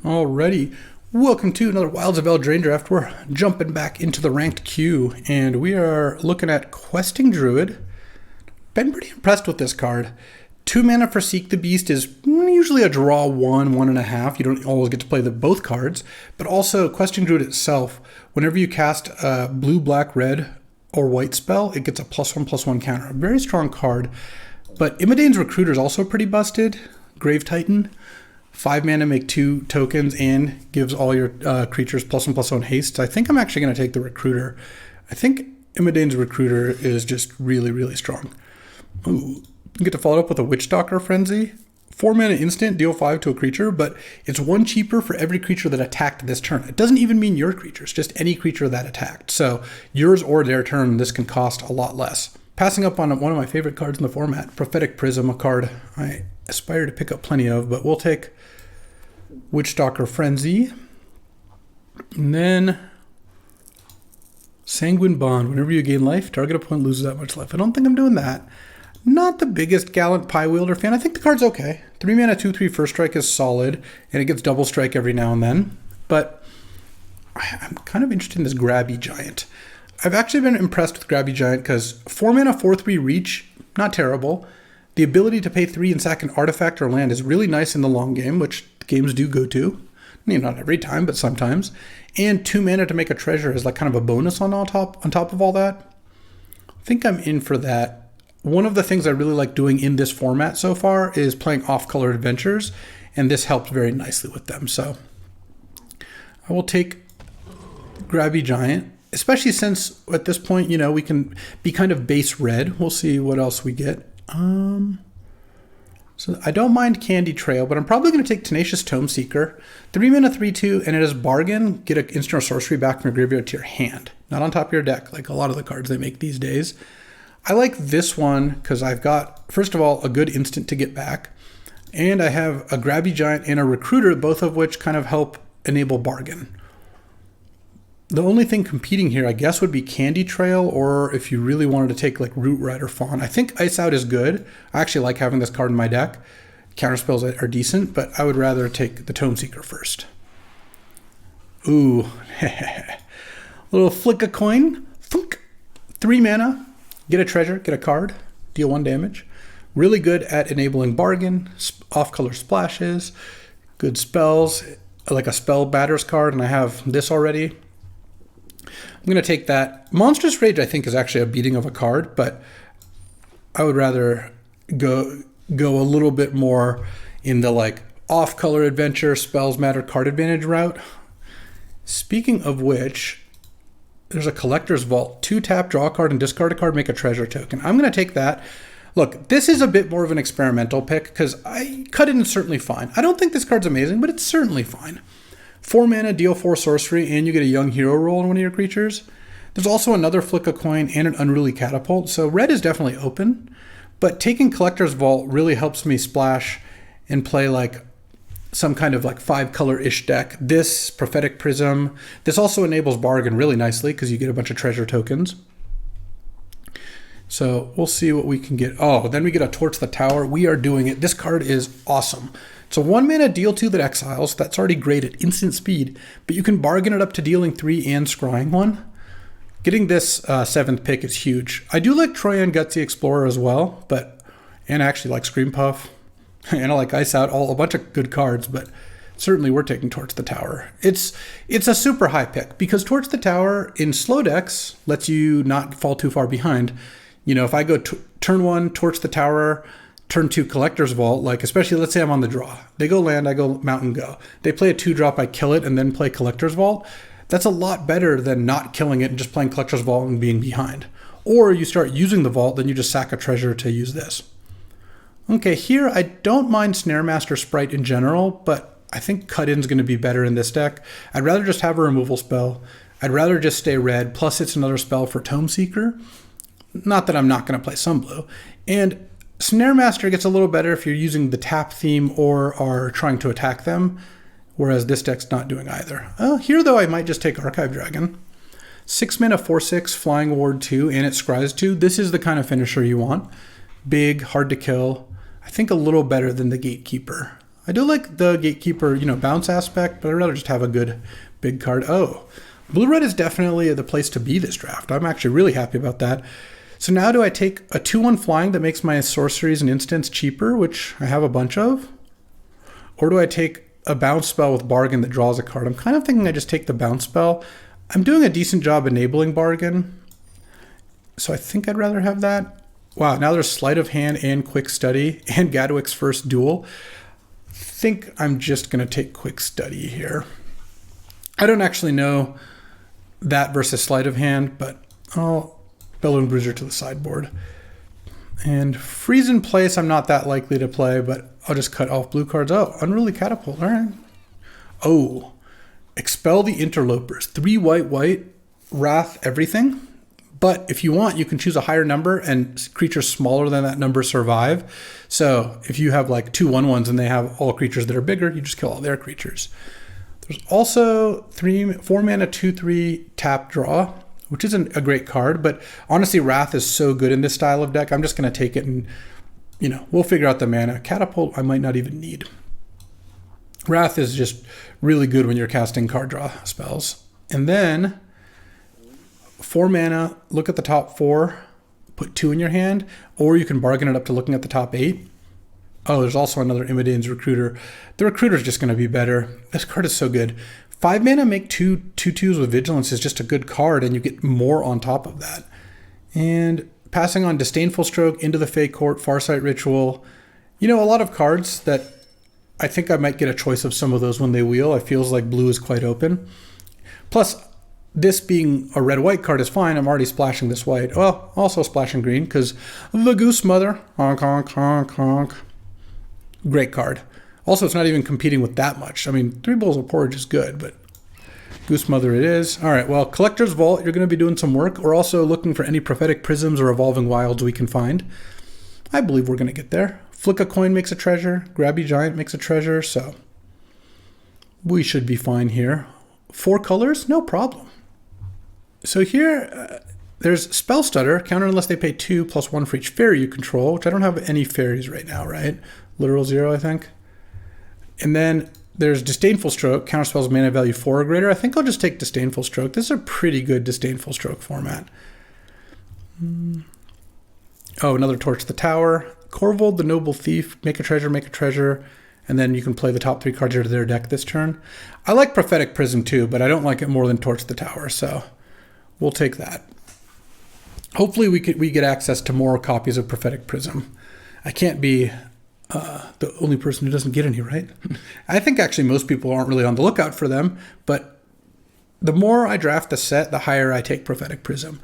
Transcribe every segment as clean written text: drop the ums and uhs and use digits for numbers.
Alrighty, welcome to another Wilds of Eldraine draft. We're jumping back into the ranked queue, and we are looking at Questing Druid. Been pretty impressed with this card. 2 mana for Seek the Beast is usually a draw 1.5. You don't always get to play both cards, but also Questing Druid itself, whenever you cast a blue, black, red, or white spell, it gets a +1/+1 counter. A very strong card, but Imadane's Recruiter is also pretty busted. Grave Titan. 5 mana, make 2 tokens, and gives all your creatures +1/+1 haste. So I think I'm actually going to take the Recruiter. I think Imadane's Recruiter is just really, really strong. Ooh. You get to follow up with a Witchstalker Frenzy. 4 mana instant, deal 5 to a creature, but it's 1 cheaper for every creature that attacked this turn. It doesn't even mean your creatures, just any creature that attacked. So yours or their turn, this can cost a lot less. Passing up on one of my favorite cards in the format, Prophetic Prism, a card I aspire to pick up plenty of, but we'll take Witchstalker Frenzy. And then Sanguine Bond. Whenever you gain life, target opponent loses that much life. I don't think I'm doing that. Not the biggest Gallant Pie Wielder fan. I think the card's okay. 3 mana, 2/3 first strike is solid, and it gets double strike every now and then. But I'm kind of interested in this Grabby Giant. I've actually been impressed with Grabby Giant because 4 mana, 4/3 reach, not terrible. The ability to pay 3 and sack an artifact or land is really nice in the long game, which games do go to. I mean, not every time, but sometimes. And 2 mana to make a treasure is like kind of a bonus on top of all that. I think I'm in for that. One of the things I really like doing in this format so far is playing off-color adventures, and this helps very nicely with them. So I will take Grabby Giant, especially since at this point, you know, we can be kind of base red. We'll see what else we get. So I don't mind Candy Trail, but I'm probably going to take Tenacious Tome Seeker. 3 mana, 3/2, and it is bargain. Get an instant or sorcery back from your graveyard to your hand, not on top of your deck, like a lot of the cards they make these days. I like this one because I've got, first of all, a good instant to get back, and I have a Grabby Giant and a Recruiter, both of which kind of help enable bargain. The only thing competing here, I guess, would be Candy Trail, or if you really wanted to take like Root Rider Fawn. I think Ice Out is good. I actually like having this card in my deck. Counterspells are decent, but I would rather take the Tome Seeker first. Ooh. Little flick a coin. Thunk. 3 mana. Get a treasure, get a card, deal 1 damage. Really good at enabling bargain, off-color splashes, good spells, like a Spell Batter's card, and I have this already. I'm going to take that. Monstrous Rage, I think, is actually a beating of a card, but I would rather go a little bit more in the like off-color adventure, spells matter, card advantage route. Speaking of which, there's a Collector's Vault. 2 tap, draw a card, and discard a card, make a treasure token. I'm going to take that. Look, this is a bit more of an experimental pick because Cut In is certainly fine. I don't think this card's amazing, but it's certainly fine. 4 mana, deal 4 sorcery, and you get a Young Hero roll on one of your creatures. There's also another Flick a Coin and an Unruly Catapult, so red is definitely open. But taking Collector's Vault really helps me splash and play like some kind of like 5-color-ish deck. This, Prophetic Prism. This also enables bargain really nicely because you get a bunch of treasure tokens. So we'll see what we can get. Oh, then we get a Torch the Tower. We are doing it. This card is awesome. So 1 mana, deal 2 that exiles. That's already great at instant speed, but you can bargain it up to dealing 3 and scrying 1. Getting this 7th pick is huge. I do like Troyan Gutsy Explorer as well, and I actually like Scream Puff. And I like Ice Out, a bunch of good cards, but certainly we're taking Torch the Tower. It's a super high pick because Torch the Tower in slow decks lets you not fall too far behind. You know, if I go turn 1, Torch the Tower, turn 2, Collector's Vault, like especially let's say I'm on the draw. They go land, I go mountain, go. They play a 2-drop, I kill it, and then play Collector's Vault. That's a lot better than not killing it and just playing Collector's Vault and being behind. Or you start using the Vault, then you just sack a treasure to use this. Okay, here I don't mind Snare Master Sprite in general, but I think Cut In's going to be better in this deck. I'd rather just have a removal spell. I'd rather just stay red, plus it's another spell for Tome Seeker. Not that I'm not going to play some blue. And Snare Master gets a little better if you're using the tap theme or are trying to attack them, whereas this deck's not doing either. Here, though, I might just take Archive Dragon. 6 mana, 4/6, Flying Ward 2, and it scries 2. This is the kind of finisher you want. Big, hard to kill. I think a little better than the Gatekeeper. I do like the Gatekeeper, bounce aspect, but I'd rather just have a good big card. Oh, blue-red is definitely the place to be this draft. I'm actually really happy about that. So now do I take a 2/1 flying that makes my sorceries and instants cheaper, which I have a bunch of? Or do I take a bounce spell with Bargain that draws a card? I'm kind of thinking I just take the bounce spell. I'm doing a decent job enabling Bargain, so I think I'd rather have that. Wow, now there's Sleight of Hand and Quick Study and Gadwick's First Duel. I think I'm just going to take Quick Study here. I don't actually know that versus Sleight of Hand, but I'll Bellowing Bruiser to the sideboard. And Freeze in Place, I'm not that likely to play, but I'll just cut off blue cards. Oh, Unruly Catapult, all right. Oh, Expel the Interlopers. 3 white, Wrath everything. But if you want, you can choose a higher number and creatures smaller than that number survive. So if you have like 2 1/1s and they have all creatures that are bigger, you just kill all their creatures. There's also 4 mana 2/3 tap draw, which isn't a great card, but honestly, Wrath is so good in this style of deck. I'm just going to take it and, we'll figure out the mana. Catapult, I might not even need. Wrath is just really good when you're casting card draw spells. And then 4 mana, look at the top 4, put 2 in your hand, or you can bargain it up to looking at the top 8. Oh, there's also another Imidane's Recruiter. The Recruiter's just going to be better. This card is so good. 5 mana, make 2/2s with Vigilance is just a good card, and you get more on top of that. And passing on Disdainful Stroke, Into the Fey Court, Farsight Ritual. A lot of cards that I think I might get a choice of some of those when they wheel. It feels like blue is quite open. Plus, this being a red-white card is fine. I'm already splashing this white. Well, also splashing green because the Goose Mother. Honk, honk, honk, honk. Great card. Also, it's not even competing with that much. I mean, 3 Bowls of Porridge is good, but Goose Mother it is. All right, well, Collector's Vault, you're going to be doing some work. We're also looking for any Prophetic Prisms or Evolving Wilds we can find. I believe we're going to get there. Flick a Coin makes a treasure. Grabby Giant makes a treasure, so we should be fine here. 4 colors, no problem. So here, there's Spell Stutter, counter unless they pay 2 + 1 for each fairy you control, which I don't have any fairies right now, right? Literal 0, I think. And then there's Disdainful Stroke, counter spells mana value 4 or greater. I think I'll just take Disdainful Stroke. This is a pretty good Disdainful Stroke format. Oh, another Torch the Tower. Corvold, the Noble Thief, make a treasure, and then you can play the top 3 cards of their deck this turn. I like Prophetic Prism too, but I don't like it more than Torch the Tower, so we'll take that. Hopefully we get access to more copies of Prophetic Prism. I can't be the only person who doesn't get any, right? I think actually most people aren't really on the lookout for them, but the more I draft the set, the higher I take Prophetic Prism.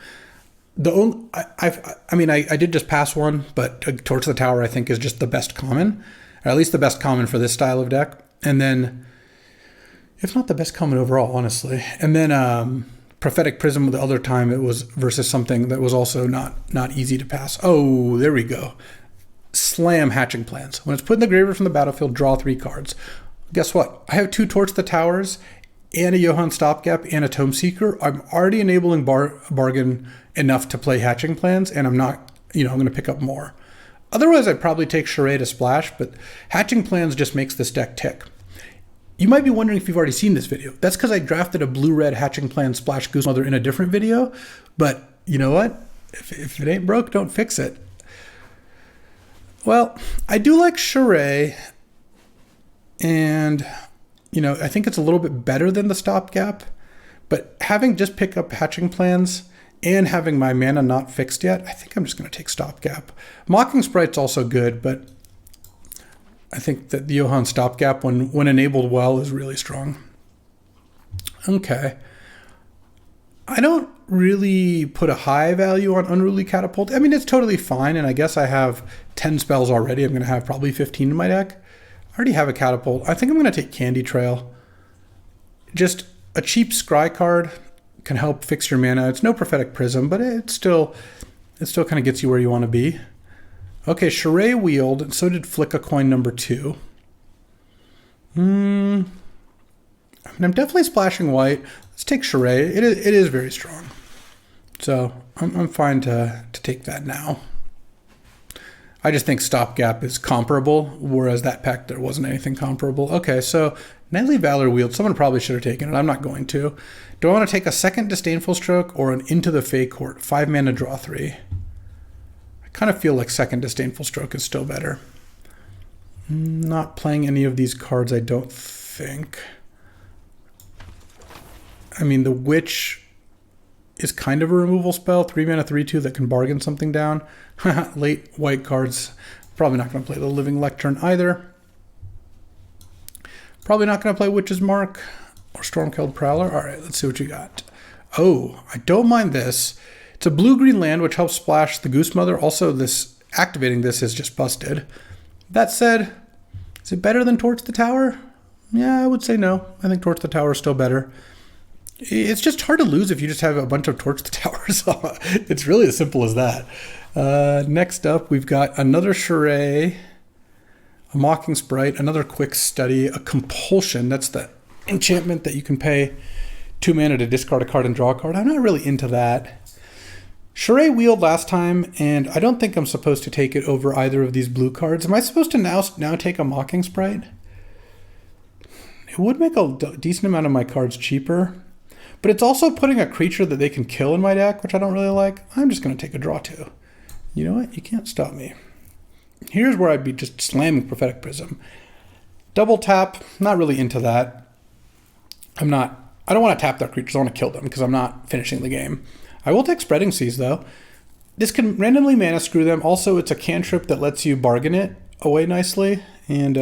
I did just pass one, but Torch the Tower I think is just the best common, or at least the best common for this style of deck. And then, if not the best common overall, honestly. And then Prophetic Prism the other time it was versus something that was also not easy to pass. Oh, there we go. Slam Hatching Plans. When it's put in the graveyard from the battlefield, draw 3 cards. Guess what? I have 2 Torch the Towers and a Johann Stopgap and a Tome Seeker. I'm already enabling Bargain enough to play Hatching Plans, and I'm not, I'm going to pick up more. Otherwise, I'd probably take Charade to splash, but Hatching Plans just makes this deck tick. You might be wondering if you've already seen this video. That's because I drafted a blue-red Hatching Plan Splash Goose Mother in a different video, but you know what? If it ain't broke, don't fix it. Well, I do like Charade, and I think it's a little bit better than the Stopgap, but having just pick up Hatching Plans and having my mana not fixed yet, I think I'm just going to take Stopgap. Mocking Sprite's also good, but I think that the Johann Stopgap, when enabled well, is really strong. Okay. I don't really put a high value on Unruly Catapult. I mean, it's totally fine, and I guess I have 10 spells already. I'm going to have probably 15 in my deck. I already have a Catapult. I think I'm going to take Candy Trail. Just a cheap Scry card can help fix your mana. It's no Prophetic Prism, but it still kind of gets you where you want to be. Okay, Charade wheeled, and so did Flick a Coin number 2. I'm definitely splashing white. Let's take Charade. It is very strong. So I'm fine to take that now. I just think Stopgap is comparable, whereas that pack, there wasn't anything comparable. Okay, so Knightly Valor Wield. Someone probably should have taken it. I'm not going to. Do I want to take a second Disdainful Stroke or an Into the Fey Court? 5 mana, draw 3. I kind of feel like second Disdainful Stroke is still better. Not playing any of these cards, I don't think. I mean, the Witch is kind of a removal spell. 3 mana, 3/2 that can bargain something down. Late white cards. Probably not going to play the Living Lectern either. Probably not going to play Witch's Mark or Stormkilled Prowler. All right, let's see what you got. Oh, I don't mind this. It's a blue-green land, which helps splash the Goose Mother. Also, this activating this is just busted. That said, is it better than Torch the Tower? Yeah, I would say no. I think Torch the Tower is still better. It's just hard to lose if you just have a bunch of Torch the Towers. It's really as simple as that. Next up, we've got another Charade, a Mocking Sprite, another Quick Study, a Compulsion. That's the enchantment that you can pay 2 mana to discard a card and draw a card. I'm not really into that. Charade Wield last time, and I don't think I'm supposed to take it over either of these blue cards. Am I supposed to now take a Mocking Sprite? It would make a decent amount of my cards cheaper. But it's also putting a creature that they can kill in my deck, which I don't really like. I'm just going to take a draw 2. You know what? You can't stop me. Here's where I'd be just slamming Prophetic Prism. Double tap, not really into that. I don't want to tap their creatures. I want to kill them because I'm not finishing the game. I will take Spreading Seas, though. This can randomly mana screw them. Also, it's a cantrip that lets you bargain it away nicely. And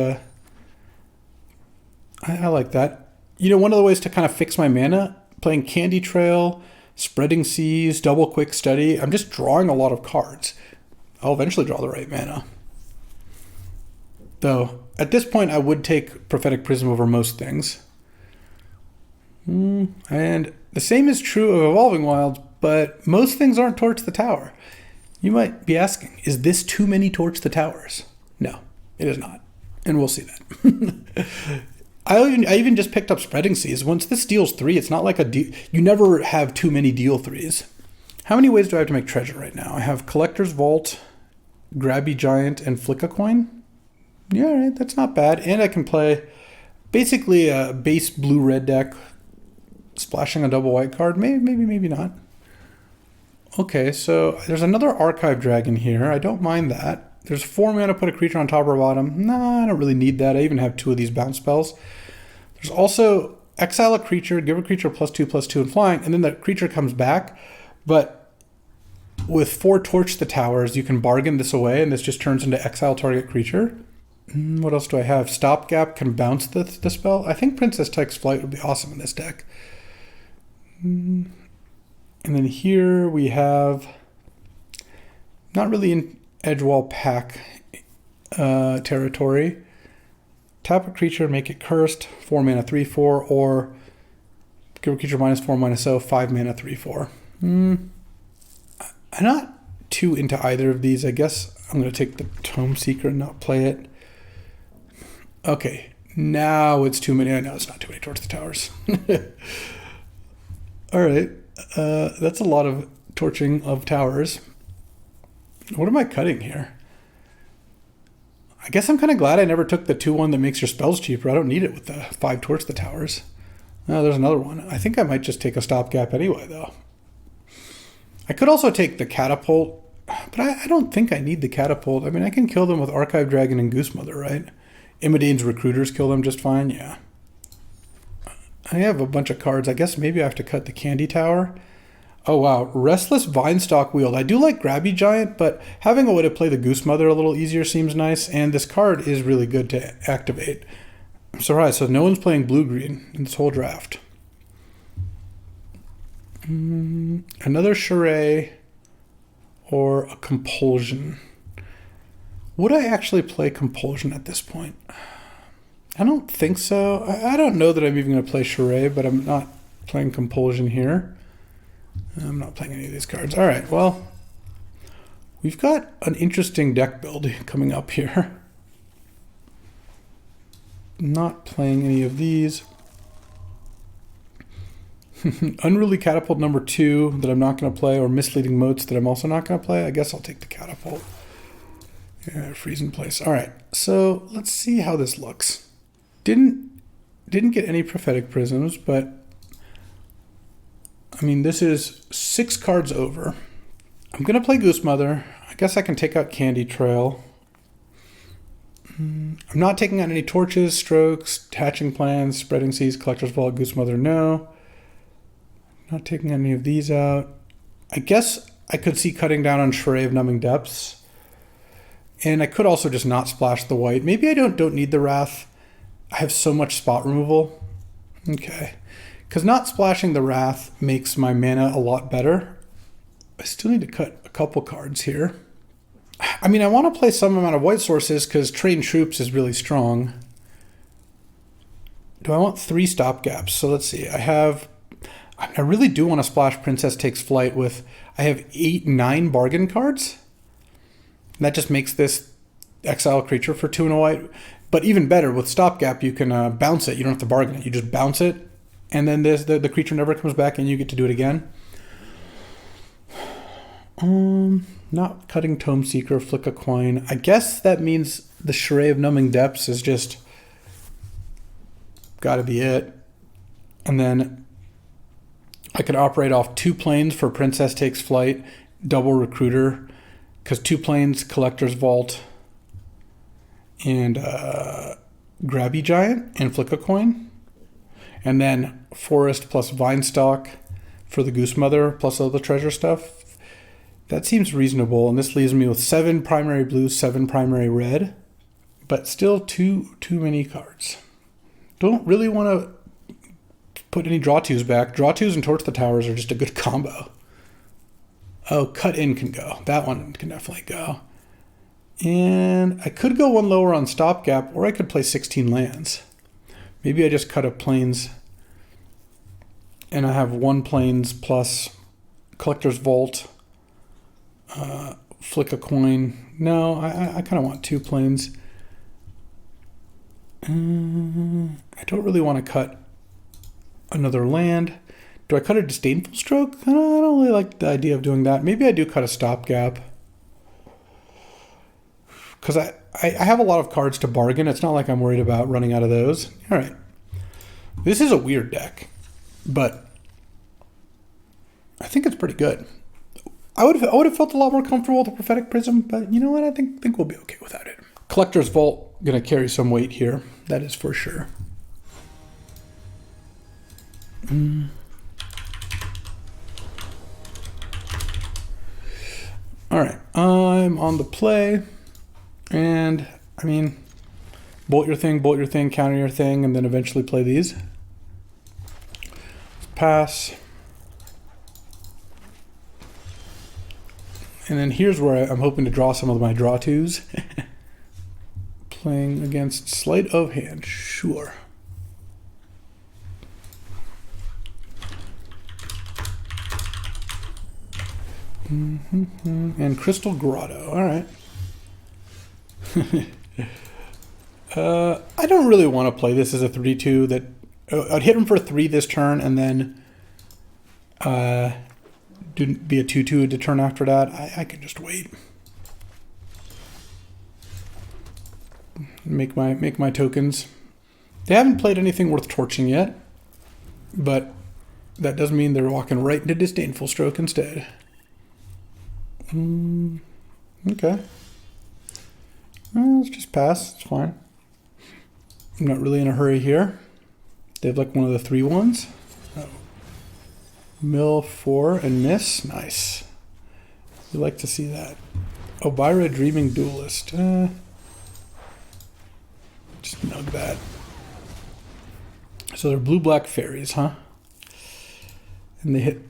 I like that. You know, one of the ways to kind of fix my mana, playing Candy Trail, Spreading Seas, Double Quick Study. I'm just drawing a lot of cards. I'll eventually draw the right mana. Though, at this point, I would take Prophetic Prism over most things. And the same is true of Evolving Wilds, but most things aren't Torch the Tower. You might be asking, is this too many Torch the Towers? No, it is not. And we'll see that. I even just picked up Spreading Seas. Once this deals 3, it's not like you never have too many deal 3s. How many ways do I have to make treasure right now? I have Collector's Vault, Grabby Giant, and Flick a Coin. Yeah, all right, that's not bad. And I can play basically a base blue-red deck, splashing a double white card. Maybe not. Okay, so there's another Archive Dragon here. I don't mind that. There's 4 mana, put a creature on top or bottom. Nah, I don't really need that. I even have 2 of these bounce spells. There's also exile a creature, give a creature +2/+2 and flying, and then the creature comes back. But with 4 Torch the Towers, you can bargain this away, and this just turns into exile target creature. What else do I have? Stopgap can bounce the spell. I think Princess Tyke's Flight would be awesome in this deck. And then here we have, not really in Edgewall Pack territory. Tap a creature, make it cursed, 4 mana 3/4, or give a creature -4/-0, 5 mana 3/4. I'm not too into either of these. I guess I'm going to take the Tome Seeker and not play it. Okay, now it's too many. No, it's not too many Torch the Towers. All right, that's a lot of torching of towers. What am I cutting here? I guess I'm kind of glad I never took the 2/1 that makes your spells cheaper. I don't need it with the 5 Torch the Towers. Oh, there's another one. I think I might just take a Stopgap anyway, though. I could also take the Catapult, but I don't think I need the Catapult. I mean, I can kill them with Archive Dragon and Goose Mother, right? Imadane's Recruiters kill them just fine, yeah. I have a bunch of cards. I guess maybe I have to cut the Candy Tower. Oh, wow. Restless Vinestalk Wield. I do like Grabby Giant, but having a way to play the Goose Mother a little easier seems nice, and this card is really good to activate. I'm surprised. So no one's playing blue-green in this whole draft. Another Charade or a Compulsion. Would I actually play Compulsion at this point? I don't think so. I don't know that I'm even going to play Charade, but I'm not playing Compulsion here. I'm not playing any of these cards. All right, well, we've got an interesting deck build coming up here. Not playing any of these. Unruly Catapult number 2 that I'm not going to play, or Misleading Motes that I'm also not going to play. I guess I'll take the Catapult. Yeah, freeze in place. All right, so let's see how this looks. Didn't get any prophetic prisms, but I mean, this is 6 cards over. I'm gonna play Goose Mother. I guess I can take out Candy Trail. I'm not taking out any Torches, Strokes, Hatching Plans, Spreading Seas, Collector's Vault, Goose Mother, no. Not taking any of these out. I guess I could see cutting down on Charade of Numbing Depths. And I could also just not splash the white. Maybe I don't need the Wrath. I have so much spot removal. Okay. Because not splashing the Wrath makes my mana a lot better. I still need to cut a couple cards here. I mean, I want to play some amount of white sources because Trained Troops is really strong. Do I want 3 stopgaps? So let's see. I really do want to splash Princess Takes Flight with, I have 9 bargain cards. And that just makes this exile creature for 2 and a white. But even better, with stopgap, you can bounce it. You don't have to bargain it. You just bounce it. And then the creature never comes back and you get to do it again. Not cutting Tome Seeker, Flick a Coin. I guess that means the Charade of Numbing Depths is just gotta be it. And then I could operate off 2 planes for Princess Takes Flight, double Recruiter, because 2 planes, Collector's Vault, and Grabby Giant, and Flick a Coin. And then Forest plus Vinestalk for the Goose Mother, plus all the treasure stuff. That seems reasonable, and this leaves me with 7 primary blue, 7 primary red, but still too many cards. Don't really want to put any draw 2s back. Draw 2s and Torch the Towers are just a good combo. Oh, Cut In can go. That one can definitely go. And I could go 1 lower on Stopgap, or I could play 16 lands. Maybe I just cut up planes, and I have 1 planes plus Collector's Vault, Flick a Coin. No, I kind of want 2 planes. I don't really want to cut another land. Do I cut a Disdainful Stroke? I don't really like the idea of doing that. Maybe I do cut a Stopgap. Because I have a lot of cards to bargain. It's not like I'm worried about running out of those. All right. This is a weird deck, but I think it's pretty good. I would have felt a lot more comfortable with the Prophetic Prism, but you know what? I think we'll be okay without it. Collector's Vault going to carry some weight here. That is for sure. All right. I'm on the play. And, I mean, bolt your thing, counter your thing, and then eventually play these. Pass. And then here's where I'm hoping to draw some of my draw 2s. Playing against Sleight of Hand, sure. And Crystal Grotto, all right. I don't really want to play this as a 3-2 that I'd hit him for 3 this turn and then be a 2-2 to turn after that. I can just wait. Make my tokens. They haven't played anything worth torching yet, but that doesn't mean they're walking right into Disdainful Stroke instead. Okay. Let's just pass. It's fine. I'm not really in a hurry here. They have like one of the 3-1s. Oh. Mill 4 and miss. Nice. We like to see that. Obira Dreaming Duelist. Just nug that. So they're blue-black fairies, huh? And they hit...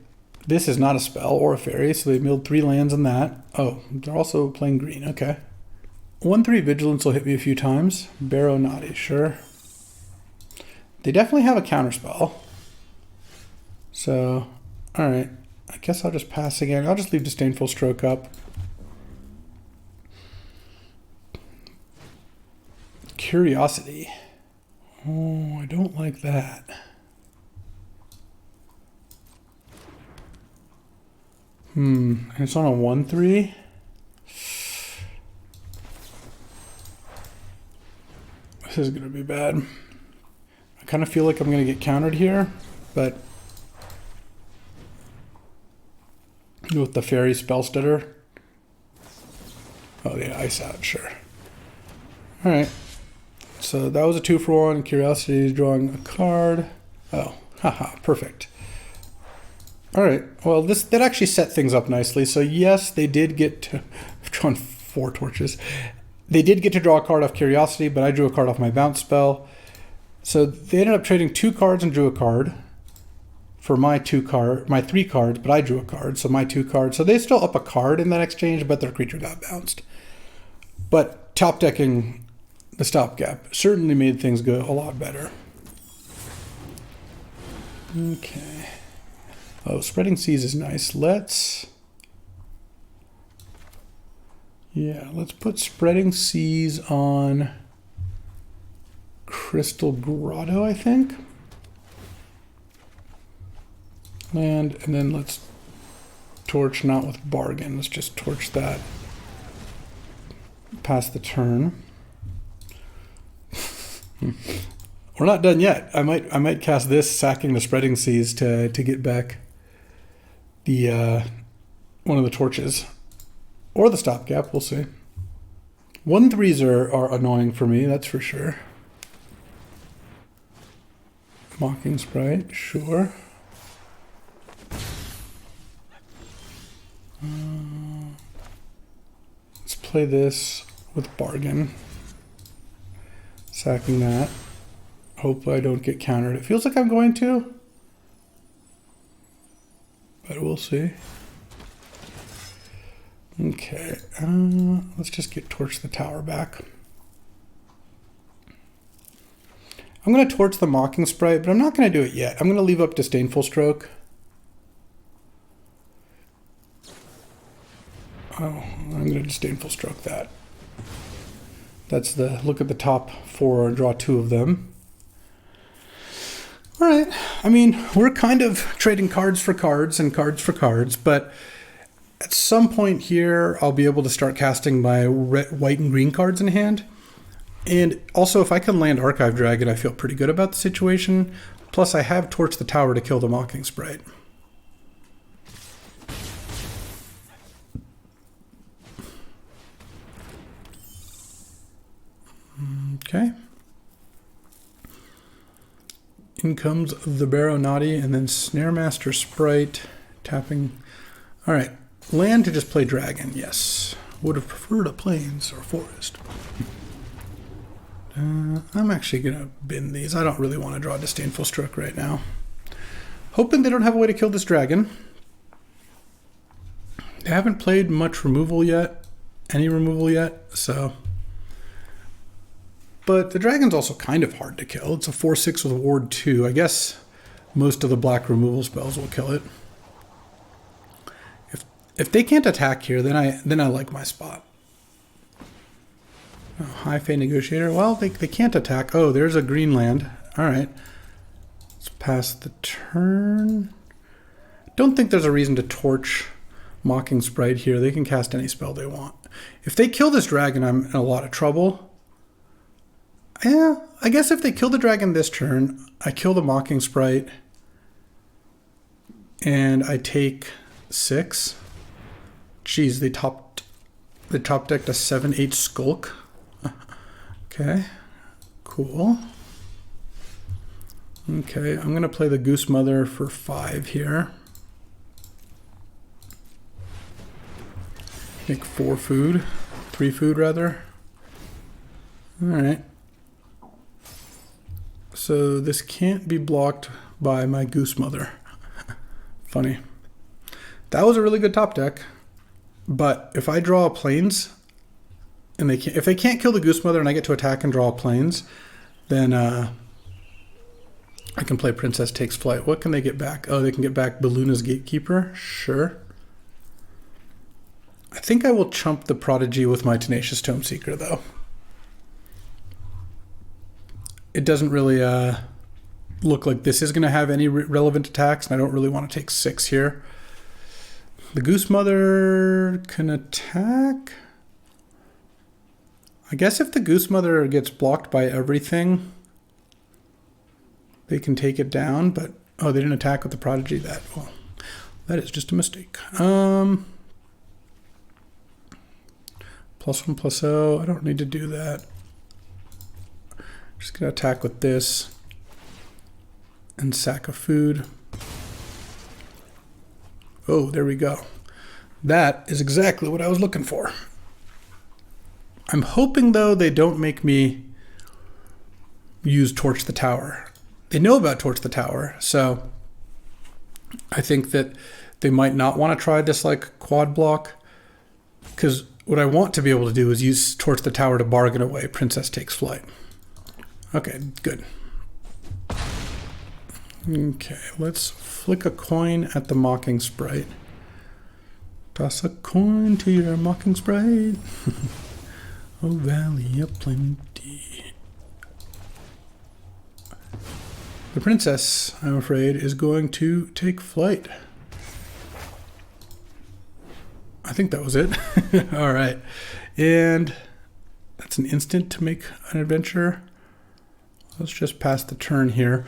This is not a spell or a fairy, so they milled 3 lands on that. Oh, they're also playing green. Okay. 1-3 Vigilance will hit me a few times. Barrow Naughty, sure. They definitely have a counterspell. So, alright. I guess I'll just pass again. I'll just leave Disdainful Stroke up. Curiosity. Oh, I don't like that. It's on a 1-3. This is going to be bad. I kind of feel like I'm going to get countered here, but with the fairy spell stutter. Oh, yeah, ice out, sure. All right. So that was a 2-for-1. Curiosity is drawing a card. Oh, haha, perfect. All right. Well, that actually set things up nicely. So yes, they did get to. I've drawn 4 torches. They did get to draw a card off Curiosity, but I drew a card off my bounce spell. So they ended up trading 2 cards and drew a card for my 3 cards, but I drew a card, so my 2 cards. So they still up a card in that exchange, but their creature got bounced. But top decking the stopgap certainly made things go a lot better. Okay. Oh, Spreading Seas is nice. Let's put Spreading Seas on Crystal Grotto, I think. Land, and then let's torch, not with Bargain. Let's just torch that. Pass the turn. We're not done yet. I might cast this, sacking the Spreading Seas to get back the one of the torches. Or the stopgap, we'll see. 1/3s are annoying for me, that's for sure. Mocking Sprite, sure. Let's play this with Bargain. Sacking that. Hopefully I don't get countered. It feels like I'm going to, but we'll see. Okay, let's just get Torch the Tower back. I'm going to Torch the Mocking Sprite, but I'm not going to do it yet. I'm going to leave up Disdainful Stroke. Oh, I'm going to Disdainful Stroke that. That's the look at the top 4 and draw 2 of them. All right. I mean, we're kind of trading cards for cards and cards for cards, but at some point here, I'll be able to start casting my white and green cards in hand. And also, if I can land Archive Dragon, I feel pretty good about the situation. Plus, I have Torch the Tower to kill the Mocking Sprite. Okay. In comes the Baronati and then Snare Master Sprite tapping. All right. Land to just play Dragon, yes. Would have preferred a Plains or Forest. I'm actually going to bin these. I don't really want to draw Disdainful Stroke right now. Hoping they don't have a way to kill this dragon. They haven't played much removal yet. Any removal yet, so. But the dragon's also kind of hard to kill. It's a 4/6 with Ward 2. I guess most of the black removal spells will kill it. If they can't attack here, then I like my spot. Oh, High Fae Negotiator. Well, they can't attack. Oh, there's a green land. All right. Let's pass the turn. Don't think there's a reason to Torch Mocking Sprite here. They can cast any spell they want. If they kill this dragon, I'm in a lot of trouble. Yeah, I guess if they kill the dragon this turn, I kill the Mocking Sprite, and I take 6. Jeez, they top decked a 7/8 Skulk. Okay, cool. Okay, I'm gonna play the Goose Mother for 5 here. Make 4 food, 3 food rather. All right. So this can't be blocked by my Goose Mother. Funny. That was a really good top deck. But if I draw a Plains, and if they can't kill the Goose Mother and I get to attack and draw a Plains, then I can play Princess Takes Flight. What can they get back? Oh, they can get back Belluna's Gatekeeper. Sure. I think I will chump the Prodigy with my Tenacious Tome Seeker, though. It doesn't really look like this is going to have any relevant attacks, and I don't really want to take 6 here. The Goose Mother can attack. I guess if the Goose Mother gets blocked by everything, they can take it down, but oh, they didn't attack with the Prodigy. That is just a mistake. +1/+0. I don't need to do that. Just gonna attack with this and sack of food. Oh, there we go. That is exactly what I was looking for. I'm hoping though they don't make me use Torch the Tower. They know about Torch the Tower, so I think that they might not want to try this like quad block, because what I want to be able to do is use Torch the Tower to bargain away Princess Takes Flight. Okay, good. Okay, let's flick a coin at the Mocking Sprite. Toss a coin to your Mocking Sprite. Oh, Valley of Plenty. The princess, I'm afraid, is going to take flight. I think that was it. All right. And that's an instant to make an adventure. Let's just pass the turn here.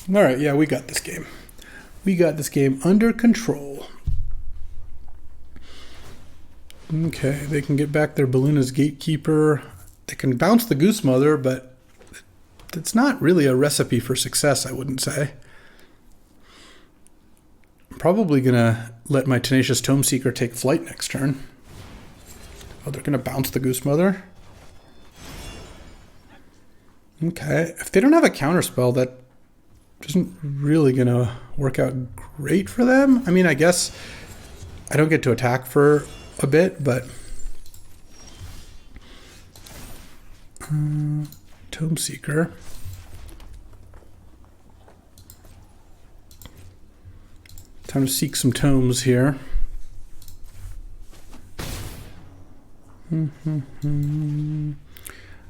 All right, yeah, we got this game. We got this game under control. Okay, they can get back their Balluna's Gatekeeper. They can bounce the Goose Mother, but it's not really a recipe for success, I wouldn't say. I'm probably going to let my Tenacious Tome Seeker take flight next turn. Oh, they're going to bounce the Goose Mother. Okay, if they don't have a counterspell, that isn't really going to work out great for them. I mean, I guess I don't get to attack for a bit, but Tome Seeker. Time to seek some tomes here.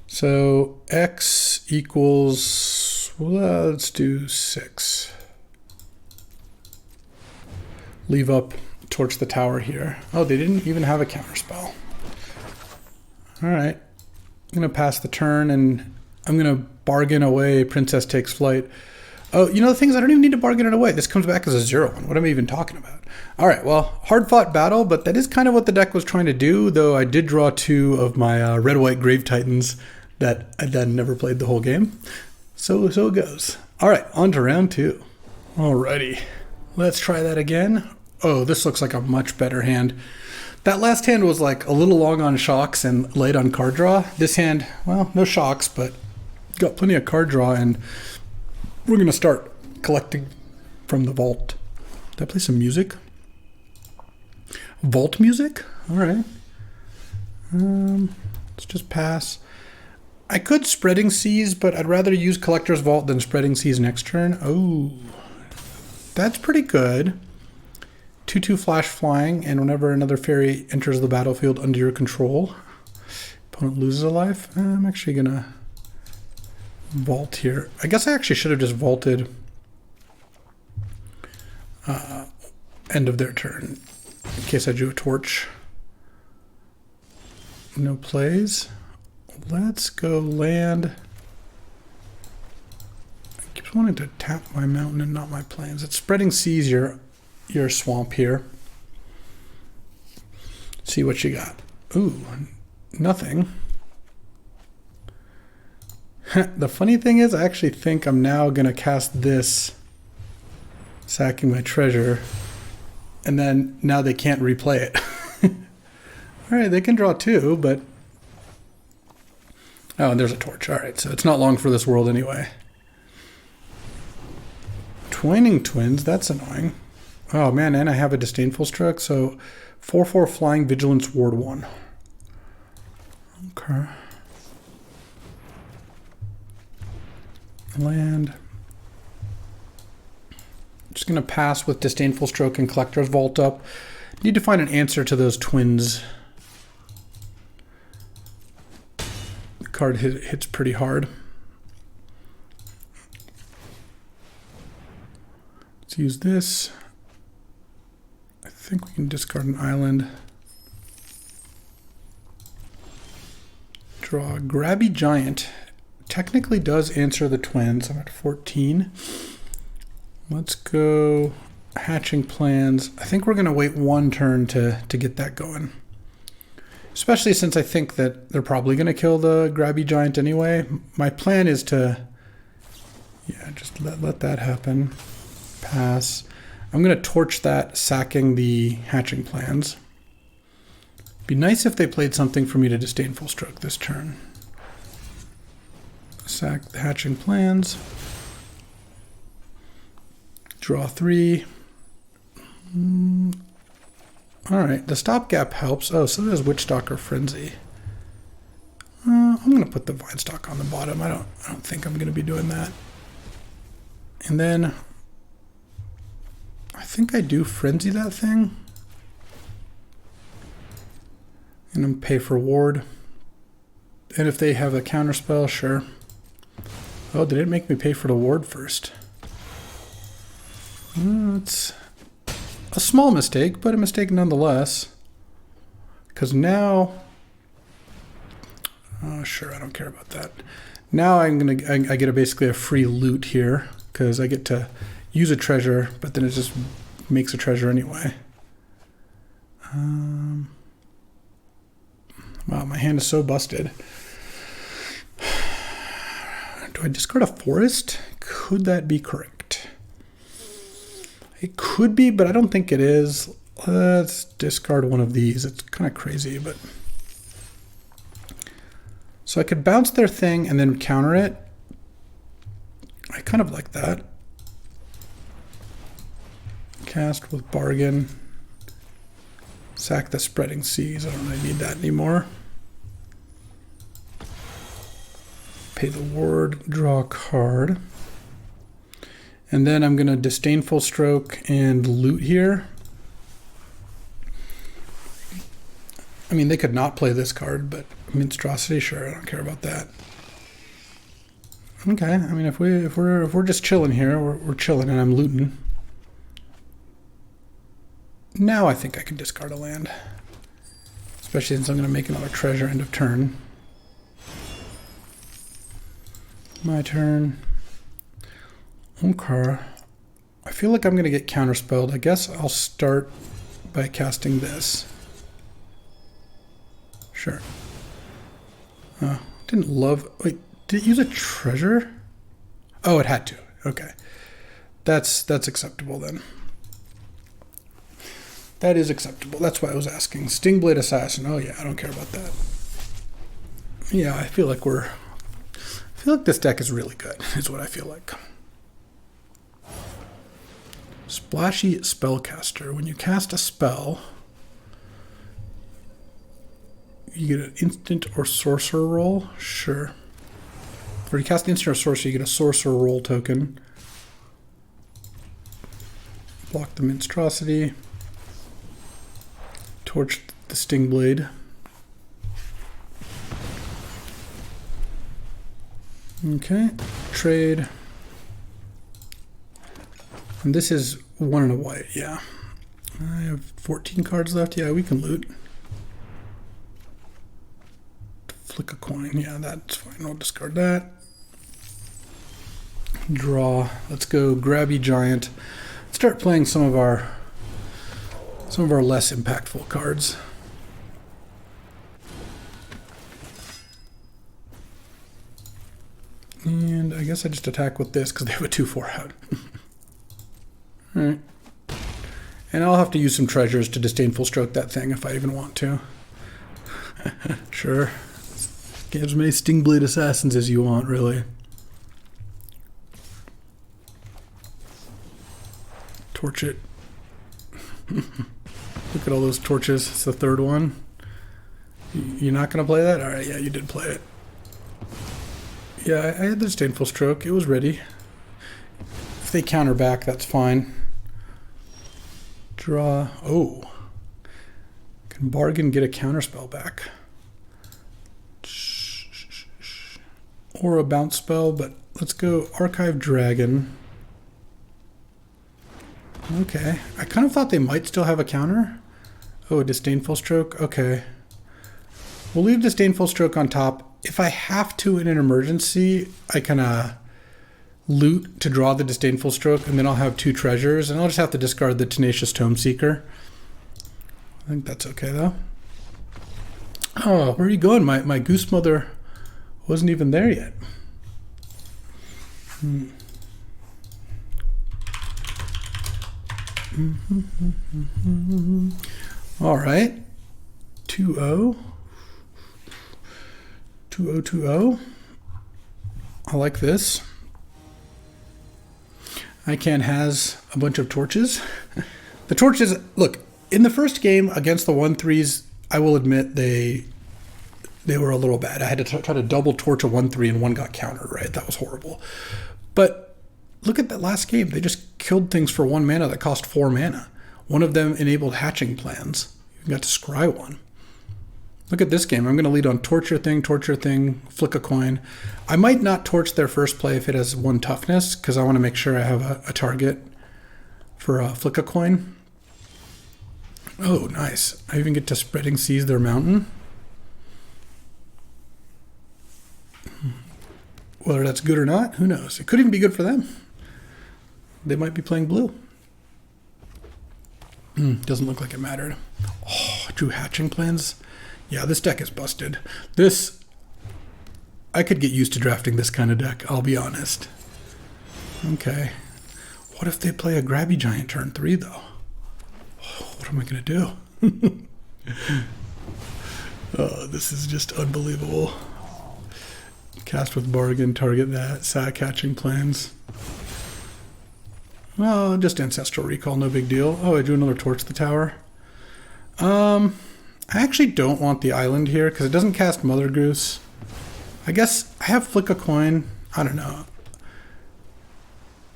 So X equals, well, let's do 6. Leave up Torch the Tower here. Oh, they didn't even have a counterspell. All right. I'm going to pass the turn, and I'm going to bargain away Princess Takes Flight. Oh, you know, the thing is, I don't even need to bargain it away. This comes back as a 0-1. What am I even talking about? All right, well, hard-fought battle, but that is kind of what the deck was trying to do, though I did draw 2 of my Red-White Grave Titans that I then never played the whole game. So it goes. All right, on to round 2. Alrighty, let's try that again. Oh, this looks like a much better hand. That last hand was like a little long on shocks and light on card draw. This hand, well, no shocks, but got plenty of card draw, and we're going to start collecting from the vault. Did I play some music? Vault music? All right. Let's just pass. I could Spreading Seas, but I'd rather use Collector's Vault than Spreading Seas next turn. Oh, that's pretty good. 2/2 flash flying, and whenever another fairy enters the battlefield under your control, opponent loses a life. I'm actually going to vault here. I guess I actually should have just vaulted end of their turn in case I drew a torch. No plays. Let's go land. I keep wanting to tap my mountain and not my plains. It's Spreading Seas your swamp here. See what you got. Ooh, nothing. The funny thing is, I actually think I'm now going to cast this, sacking my treasure, and then now they can't replay it. All right, they can draw 2, but... Oh, and there's a torch. All right, so it's not long for this world anyway. Twining Twins, that's annoying. Oh, man, and I have a Disdainful Stroke, so 4/4 Flying Vigilance Ward 1. Okay. Land. Just going to pass with Disdainful Stroke and Collector's Vault up. Need to find an answer to those twins. The card hits pretty hard. Let's use this. I think we can discard an island. Draw Grabby Giant. Technically does answer the twins. I'm at 14. Let's go Hatching Plans. I think we're going to wait one turn to get that going. Especially since I think that they're probably going to kill the Grabby Giant anyway. My plan is to, yeah, just let that happen. Pass. I'm going to torch that, sacking the Hatching Plans. Be nice if they played something for me to Disdainful Stroke this turn. Sack the Hatching Plans. Draw 3. Alright, the stopgap helps. Oh, so does Witchstalker Frenzy. I'm going to put the Vinestock on the bottom. I don't think I'm going to be doing that. And then I think I do Frenzy that thing. And then pay for Ward. And if they have a counterspell, sure. Oh, they didn't make me pay for the Ward first. It's a small mistake, but a mistake nonetheless. Because now, oh sure, I don't care about that. Now I get basically a free loot here because I get to use a treasure, but then it just makes a treasure anyway. Wow, my hand is so busted. Do I discard a forest? Could that be correct? It could be, but I don't think it is. Let's discard one of these. It's kind of crazy, but... So I could bounce their thing and then counter it. I kind of like that. Cast with Bargain. Sack the Spreading Seas. I don't really need that anymore. Pay the Ward. Draw a card. And then I'm going to Disdainful Stroke and loot here. I mean, they could not play this card, but Monstrosity, sure, I don't care about that. Okay, I mean, if we're just chilling here, we're chilling, and I'm looting. Now I think I can discard a land, especially since I'm going to make another treasure end of turn. My turn. Okay. I feel like I'm going to get counterspelled. I guess I'll start by casting this. Sure. Didn't love... Wait, did it use a treasure? Oh, it had to. Okay. That's acceptable then. That is acceptable. That's why I was asking. Stingblade Assassin. Oh yeah, I don't care about that. Yeah, I feel like this deck is really good, is what I feel like. Splashy Spellcaster. When you cast a spell, you get an instant or sorcerer roll. Sure. Or you cast an instant or sorcerer, you get a sorcerer roll token. Block the Monstrosity. Torch the Stingblade. Okay. Trade. And this is 1 and a white, yeah. I have 14 cards left. Yeah, we can loot. Flick a coin. Yeah, that's fine. I'll discard that. Draw. Let's go Grabby Giant. Start playing some of our less impactful cards. And I guess I just attack with this because they have a 2/4 out. Alright. And I'll have to use some treasures to Disdainful Stroke that thing if I even want to. Sure. Get as many Stingblade Assassins as you want, really. Torch it. Look at all those torches. It's the third one. You're not going to play that? Alright, yeah, you did play it. Yeah, I had the Disdainful Stroke. It was ready. If they counter back, that's fine. Draw. Oh. Can Bargain get a counterspell back? Or a bounce spell, but let's go Archive Dragon. Okay. I kind of thought they might still have a counter. Oh, a Disdainful Stroke? Okay. We'll leave Disdainful Stroke on top if I have to in an emergency, I can loot to draw the Disdainful Stroke, and then I'll have 2 treasures, and I'll just have to discard the Tenacious Tome Seeker. I think that's okay, though. Oh, where are you going? My Goose Mother wasn't even there yet. All right. 2-0. 2-0-2-0. I like this. Ican has a bunch of torches. The torches, look, in the first game against the 1-3s, I will admit they were a little bad. I had to try to double torch a 1-3 and one got countered, right? That was horrible. But look at that last game. They just killed things for 1 mana that cost 4 mana. One of them enabled hatching plans. You got to scry one. Look at this game. I'm going to lead on torture thing, flick a coin. I might not torch their first play if it has 1 toughness, because I want to make sure I have a target for flick a coin. Oh, nice. I even get to Spreading Seas their mountain. Whether that's good or not, who knows? It could even be good for them. They might be playing blue. Doesn't look like it mattered. Oh, drew hatching plans. Yeah, this deck is busted. I could get used to drafting this kind of deck, I'll be honest. Okay. What if they play a Grabby Giant turn 3, though? Oh, what am I going to do? Oh, this is just unbelievable. Cast with Bargain, target that. Sack hatching plans. Well, just Ancestral Recall, no big deal. Oh, I drew another Torch to the tower. I actually don't want the island here because it doesn't cast Mother Goose. I guess I have Flick a Coin. I don't know.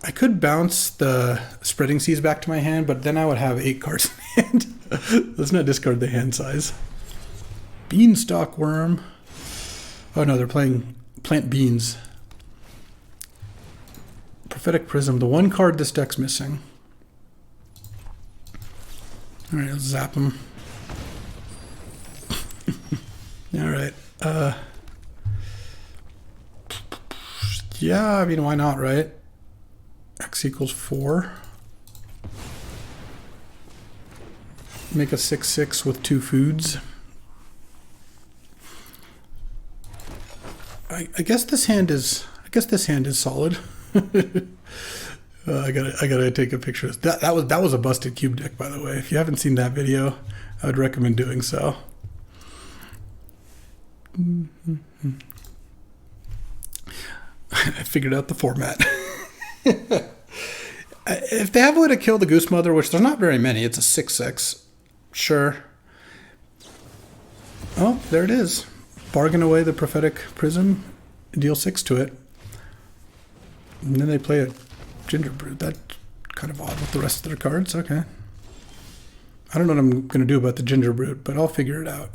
I could bounce the Spreading Seas back to my hand, but then I would have 8 cards in hand. Let's not discard the hand size. Beanstalk Worm. Oh no, they're playing Plant Beans. Prophetic Prism, the 1 card this deck's missing. Alright, let's zap him. Alright. Yeah, I mean, why not, right? X equals 4. Make a 6/6 with 2 foods. I guess this hand is solid. I gotta take a picture of this. That was a busted cube deck, by the way. If you haven't seen that video, I would recommend doing so. I figured out the format. If they have a way to kill the Goose Mother, which there's not very many, it's a 6/6. Sure. Oh, there it is. Bargain away the Prophetic Prism, deal 6 to it. And then they play a Gingerbread. That's kind of odd with the rest of their cards. Okay. I don't know what I'm going to do about the Gingerbread, but I'll figure it out.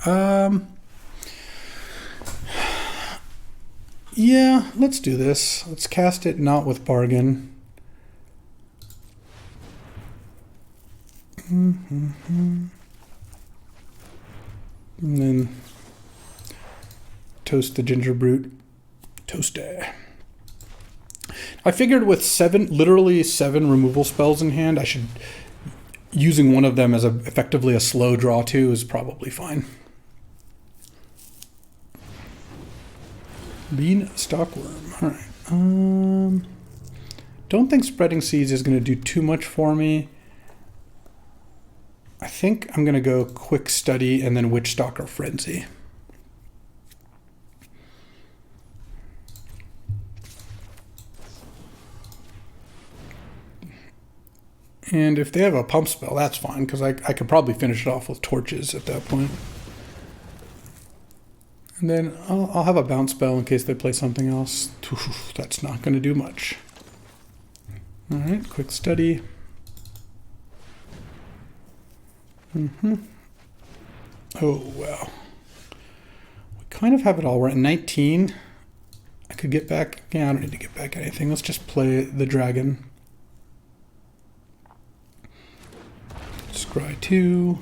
Yeah, let's do this. Let's cast it not with Bargain. And then toast the Gingerbread. Toasty. I figured with literally 7 removal spells in hand, I should, using one of them as effectively a slow draw too is probably fine. Beanstalk Worm. All right. Don't think Spreading Seas is going to do too much for me. I think I'm going to go Quick Study and then Witchstalker Frenzy. And if they have a pump spell, that's fine, because I could probably finish it off with torches at that point. And then I'll have a bounce spell in case they play something else. That's not going to do much. All right, Quick Study. Oh, wow. We kind of have it all. We're at 19. I could get back. Yeah, I don't need to get back anything. Let's just play the dragon. Scry 2.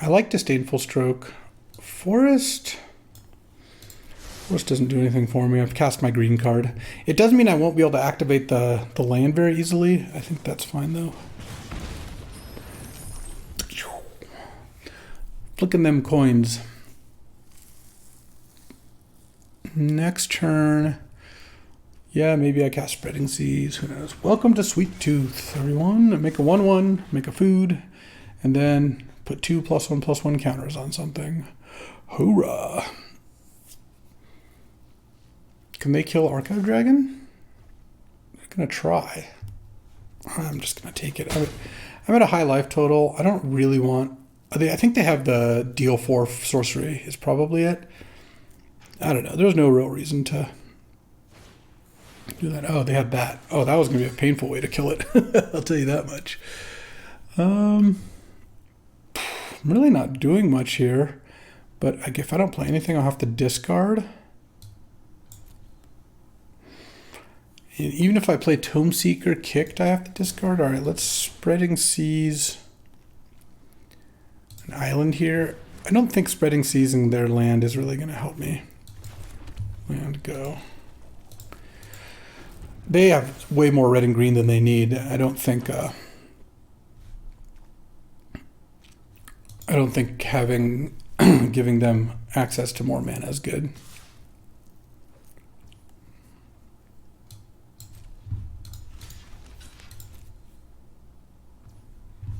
I like Disdainful Stroke Forest doesn't do anything for me. I've cast my green card. It does mean I won't be able to activate the land very easily. I think that's fine though. Flicking them coins. Next turn. Yeah, maybe I cast Spreading Seas. Who knows? Welcome to Sweet Tooth, everyone. Make a 1/1, make a food, and then put 2 +1/+1 counters on something. Hoorah! Can they kill Archive Dragon? I'm gonna try. I'm just gonna take it. I'm at a high life total. I don't really want. I think they have the deal 4 sorcery is probably it. I don't know. There's no real reason to do that. Oh, they had that. Oh, that was going to be a painful way to kill it. I'll tell you that much. I'm really not doing much here. But if I don't play anything, I'll have to discard. And even if I play Tome Seeker kicked, I have to discard. All right, let's Spreading Seas an island here. I don't think Spreading Seas in their land is really going to help me. Land go. They have way more red and green than they need. I don't think having giving them access to more mana is good.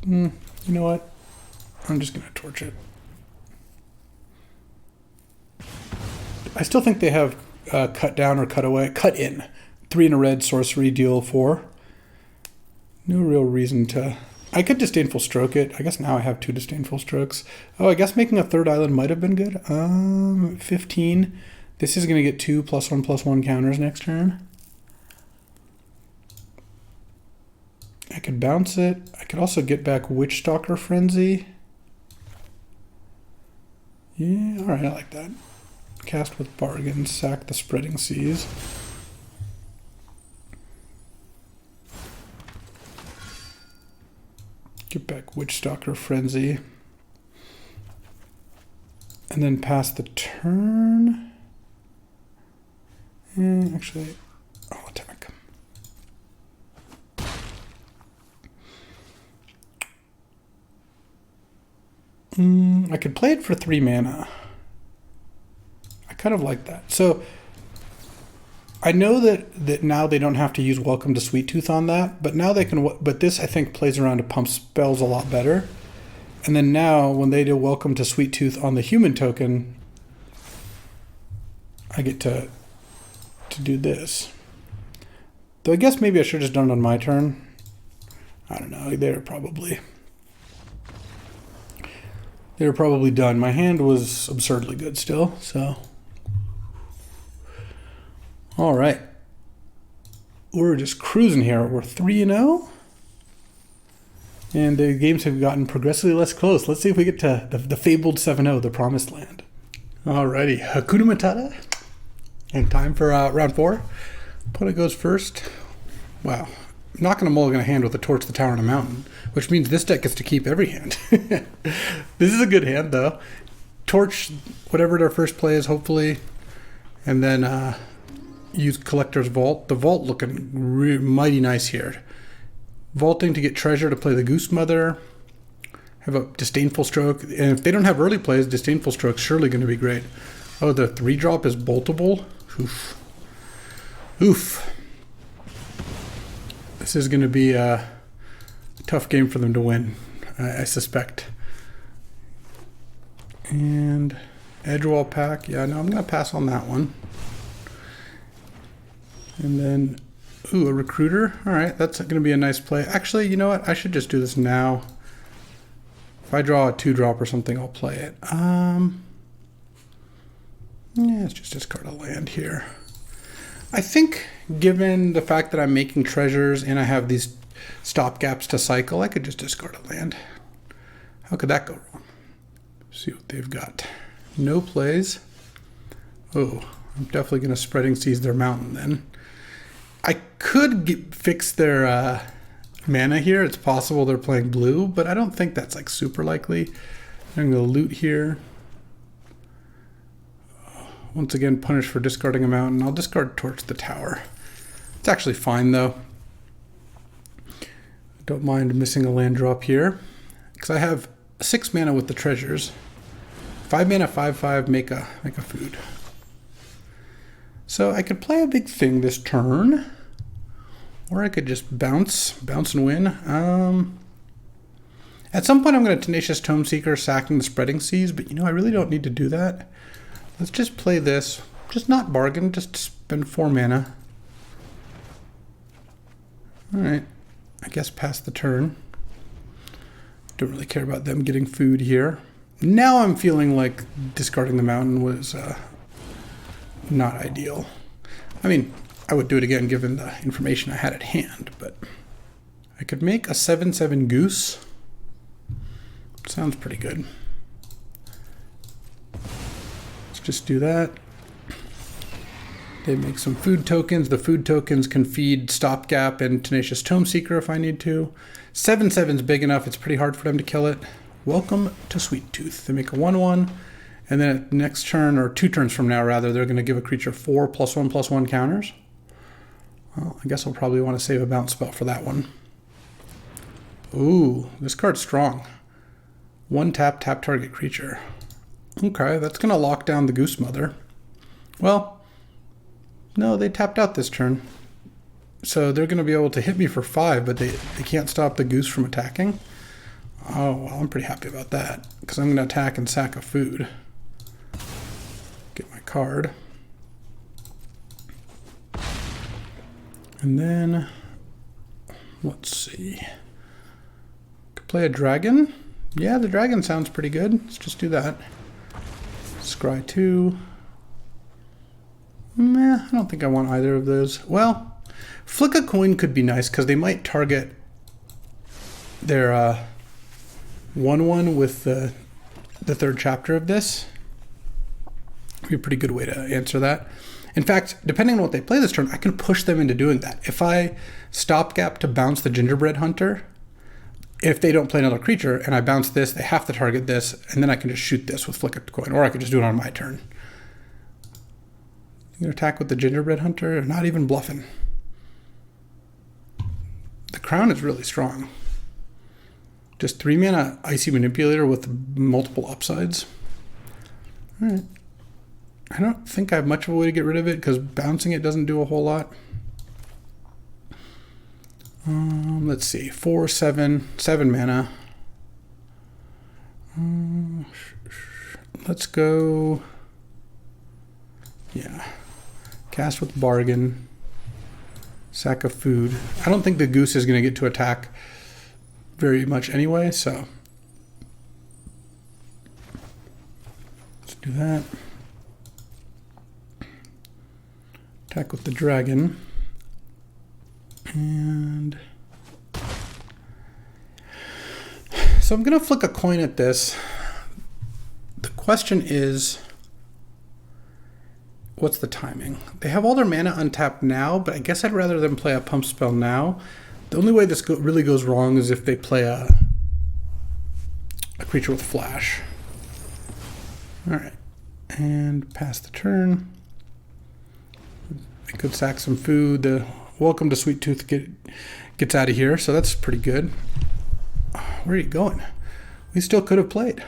You know what? I'm just going to torch it. I still think they have cut down or cut away, cut in. 3 in a red sorcery, deal 4. No real reason to. I could Disdainful Stroke it. I guess now I have 2 Disdainful Strokes. Oh, I guess making a 3rd island might have been good. 15. This is going to get 2 +1/+1 counters next turn. I could bounce it. I could also get back Witchstalker Frenzy. Yeah, all right, I like that. Cast with Bargain, sack the Spreading Seas. Get back Witchstalker Frenzy. And then pass the turn. And actually, I'll attack. I could play it for 3 mana. I kind of like that. So I know that now they don't have to use Welcome to Sweet Tooth on that, but now they can. But this I think plays around to pump spells a lot better. And then now when they do Welcome to Sweet Tooth on the human token, I get to do this. Though I guess maybe I should have just done it on my turn. I don't know. They were probably done. My hand was absurdly good still, so. All right. We're just cruising here. We're 3-0. And the games have gotten progressively less close. Let's see if we get to the fabled 7-0, the Promised Land. Alrighty, Hakuna Matata. And time for round 4. Opponent goes first. Wow. I'm not going to mulligan a hand with a Torch, the Tower, and a Mountain, which means this deck gets to keep every hand. This is a good hand, though. Torch, whatever their first play is, hopefully. And then use Collector's Vault. The Vault looking mighty nice here. Vaulting to get treasure to play the Goose Mother. Have a Disdainful Stroke. And if they don't have early plays, Disdainful Stroke's surely going to be great. Oh, the 3-drop is boltable. Oof. Oof. This is going to be a tough game for them to win, I suspect. And Edgewall Pack. Yeah, no, I'm going to pass on that one. And then, ooh, a Recruiter. All right, that's going to be a nice play. Actually, you know what? I should just do this now. If I draw a 2-drop or something, I'll play it. Yeah, let's just discard a land here. I think, given the fact that I'm making treasures and I have these stopgaps to cycle, I could just discard a land. How could that go wrong? See what they've got. No plays. Oh, I'm definitely going to Spreading Seas their Mountain then. I could fix their mana here. It's possible they're playing blue, but I don't think that's like super likely. I'm going to loot here. once again punished for discarding a mountain. I'll discard Torch the Tower. It's actually fine though. Don't mind missing a land drop here, because I have 6 mana with the treasures. 5 mana, 5/5, make a food. So I could play a big thing this turn, or I could just bounce and win. At some point I'm going to Tenacious Tome Seeker, sacking the Spreading Seas, but you know, I really don't need to do that. Let's just play this. Just not bargain, just spend 4 mana. Alright, I guess pass the turn. Don't really care about them getting food here. Now I'm feeling like discarding the mountain was not ideal. I mean, I would do it again given the information I had at hand, but I could make a 7/7 Goose. Sounds pretty good. Let's just do that. They make some food tokens. The food tokens can feed Stopgap and Tenacious Tome Seeker if I need to. 7/7's big enough, it's pretty hard for them to kill it. Welcome to Sweet Tooth. They make a 1/1, and then at next turn, or 2 turns from now rather, they're going to give a creature 4 +1/+1 counters. Well, I guess I'll probably want to save a bounce spell for that one. Ooh, this card's strong. 1 tap, tap target creature. Okay, that's going to lock down the Goose Mother. Well, no, they tapped out this turn. So they're going to be able to hit me for 5, but they can't stop the Goose from attacking. Oh, well, I'm pretty happy about that, because I'm going to attack and sack a food. Get my card. And then, let's see. Could play a dragon. Yeah, the dragon sounds pretty good. Let's just do that. Scry 2. Meh, I don't think I want either of those. Well, Flick a Coin could be nice, because they might target their 1/1 with the 3rd chapter of this. Be a pretty good way to answer that. In fact, depending on what they play this turn, I can push them into doing that. If I Stopgap to bounce the Gingerbread Hunter, if they don't play another creature and I bounce this, they have to target this, and then I can just shoot this with Flick a Coin, or I could just do it on my turn. You attack with the Gingerbread Hunter, not even bluffing. The Crown is really strong. Just 3 mana Icy Manipulator with multiple upsides. Alright. I don't think I have much of a way to get rid of it, because bouncing it doesn't do a whole lot. Let's see. 4, 7 mana. Let's go. Yeah. Cast with Bargain. Sack of food. I don't think the Goose is going to get to attack very much anyway, so let's do that. Attack with the dragon. And so I'm going to Flick a Coin at this. The question is, what's the timing? They have all their mana untapped now, but I guess I'd rather them play a pump spell now. The only way this really goes wrong is if they play a creature with flash. Alright, and pass the turn. I could sack some food. The Welcome to Sweet Tooth gets out of here, so that's pretty good. Where are you going? We still could have played.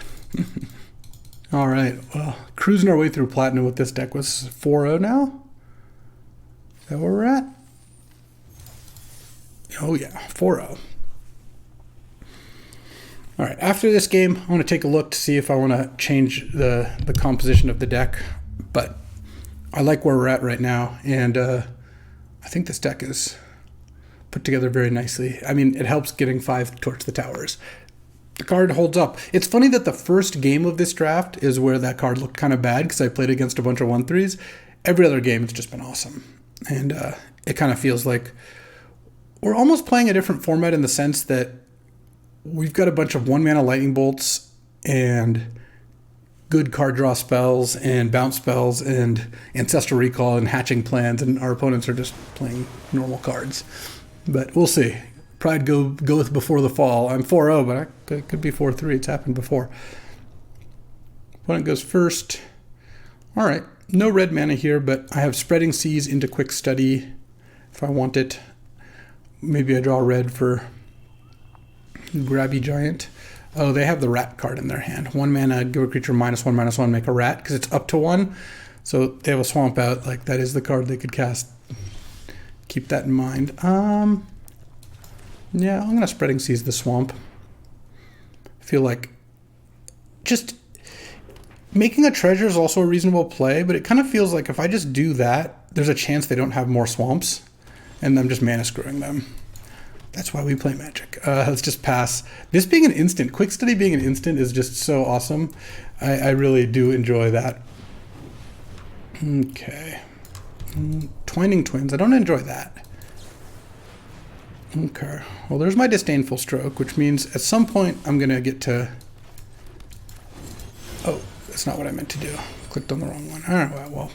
Alright, well, cruising our way through Platinum with this deck. Was 4-0 now? Is that where we're at? Oh yeah, 4-0. Alright, after this game, I want to take a look to see if I want to change the composition of the deck. But I like where we're at right now, and I think this deck is put together very nicely. I mean, it helps getting 5 Torch the Towers. The card holds up. It's funny that the first game of this draft is where that card looked kind of bad, because I played against a bunch of 1/3s. Every other game, it's just been awesome. And it kind of feels like we're almost playing a different format, in the sense that we've got a bunch of 1-mana lightning bolts and good card draw spells and bounce spells and Ancestral Recall and hatching plans, and our opponents are just playing normal cards. But we'll see. Pride goeth before the fall. I'm 4-0, but I could be 4-3. It's happened before. Opponent goes first. All right. no red mana here, but I have Spreading Seas into Quick Study if I want it. Maybe I draw red for Grabby Giant. Oh, they have the rat card in their hand. 1 mana, give a creature -1/-1, make a rat, because it's up to 1. So they have a swamp out. Like, that is the card they could cast. Keep that in mind. Yeah, I'm going to Spreading Seas the swamp. I feel like just making a treasure is also a reasonable play, but it kind of feels like if I just do that, there's a chance they don't have more swamps, and I'm just mana screwing them. That's why we play Magic. Let's just pass. This being an instant, Quick Study being an instant is just so awesome. I really do enjoy that. Okay. Twining Twins. I don't enjoy that. Okay. Well, there's my Disdainful Stroke, which means at some point I'm going to get to... Oh, that's not what I meant to do. Clicked on the wrong one. All right, well,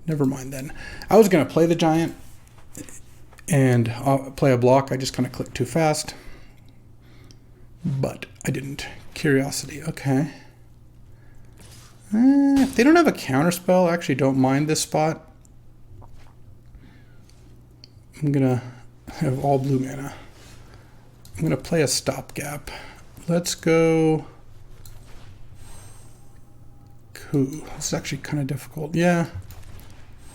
never mind then. I was going to play the Giant and play a block. I just kind of clicked too fast, but I didn't. Curiosity, okay. If they don't have a counterspell, I actually don't mind this spot. I'm gonna have all blue mana. I'm gonna play a stopgap. Let's go. Cool. This is actually kind of difficult. Yeah.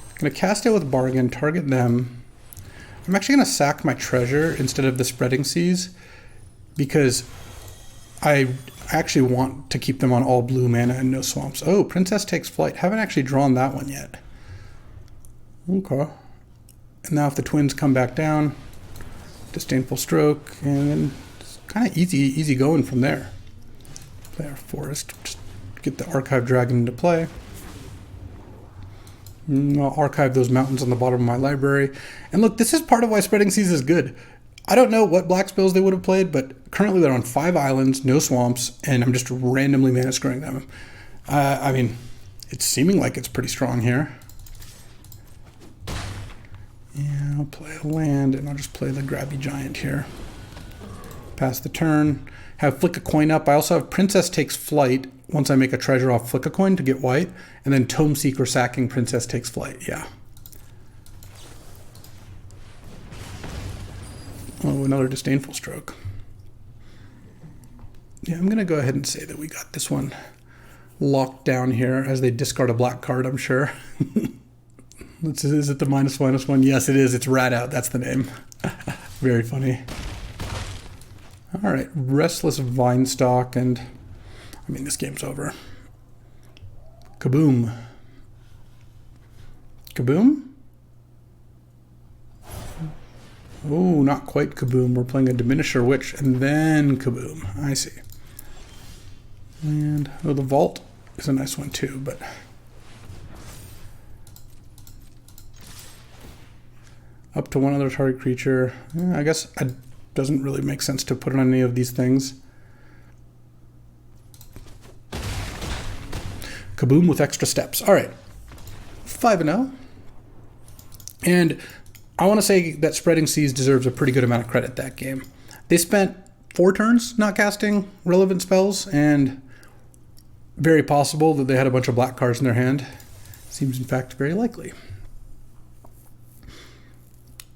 I'm gonna cast it with Bargain, target them. I'm actually going to sack my treasure instead of the Spreading Seas because I actually want to keep them on all blue mana and no swamps. Oh, Princess Takes Flight. Haven't actually drawn that one yet. Okay. And now if the twins come back down, Disdainful Stroke, and then it's kind of easy going from there. Play our Forest. Just get the Archive Dragon into play. I'll archive those mountains on the bottom of my library. And look, this is part of why Spreading Seas is good. I don't know what black spells they would have played, but currently they're on 5 islands, no swamps, and I'm just randomly mana screwing them. I mean, it's seeming like it's pretty strong here. Yeah, I'll play a land, and I'll just play the Grabby Giant here. Pass the turn. Have Flick a Coin up. I also have Princess Takes Flight once I make a treasure off Flick a Coin to get white, and then Tome Seeker sacking Princess Takes Flight. Yeah. Oh, another Disdainful Stroke. Yeah, I'm going to go ahead and say that we got this one locked down here as they discard a black card, I'm sure. Is it the -1/-1? Yes, it is. It's Rat Out. That's the name. Very funny. All right, Restless Vinestalk, and I mean, this game's over. Kaboom. Kaboom? Oh, not quite Kaboom. We're playing a Diminisher Witch, and then Kaboom. I see. And, oh, the Vault is a nice one too, but... Up to one other target creature. I guess it doesn't really make sense to put it on any of these things. Kaboom with extra steps. All right. 5-0. And I want to say that Spreading Seas deserves a pretty good amount of credit that game. They spent 4 turns not casting relevant spells, and very possible that they had a bunch of black cards in their hand. Seems, in fact, very likely.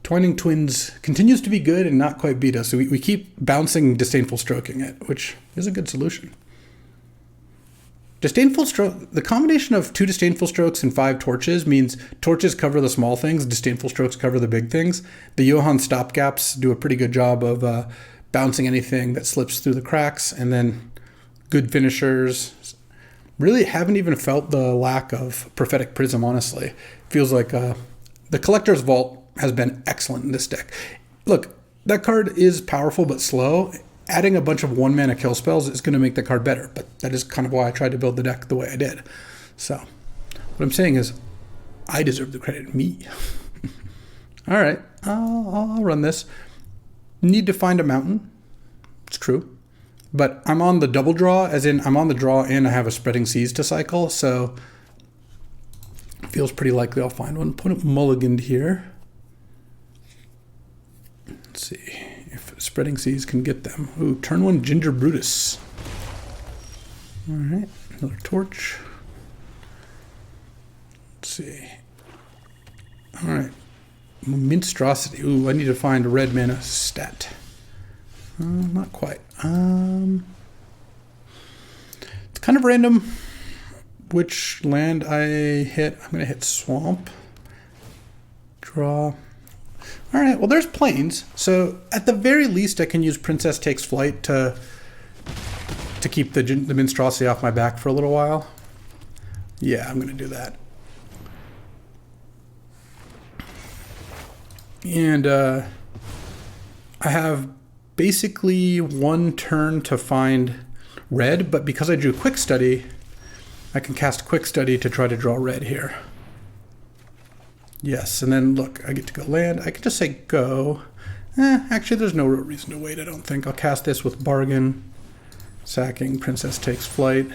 Twining Twins continues to be good and not quite beat us, so we keep bouncing Disdainful Stroking it, which is a good solution. Disdainful Stroke, the combination of 2 Disdainful Strokes and 5 Torches means Torches cover the small things, Disdainful Strokes cover the big things. The Johann stopgaps do a pretty good job of bouncing anything that slips through the cracks, and then good finishers. Really haven't even felt the lack of Prophetic Prism, honestly. Feels like the Collector's Vault has been excellent in this deck. Look, that card is powerful but slow. Adding a bunch of 1-mana kill spells is going to make the card better, but that is kind of why I tried to build the deck the way I did. So, what I'm saying is, I deserve the credit. Me. All right, I'll run this. Need to find a mountain. It's true. But I'm on the double draw, as in I'm on the draw and I have a Spreading Seas to cycle, so it feels pretty likely I'll find one. Put it mulliganed here. Let's see if Spreading Seas can get them. Ooh, turn 1 Ginger Brutus. All right, another torch. see. All right. Monstrosity. Ooh, I need to find a red mana stat. Not quite. It's kind of random which land I hit. I'm going to hit Swamp. Draw. All right, well, there's Plains. So at the very least, I can use Princess Takes Flight to keep the Monstrosity off my back for a little while. Yeah, I'm going to do that. And I have basically one turn to find red, but because I drew Quick Study, I can cast Quick Study to try to draw red here. Yes, and then look, I get to go land. I can just say go. Actually, there's no real reason to wait, I don't think. I'll cast this with Bargain, sacking Princess Takes Flight.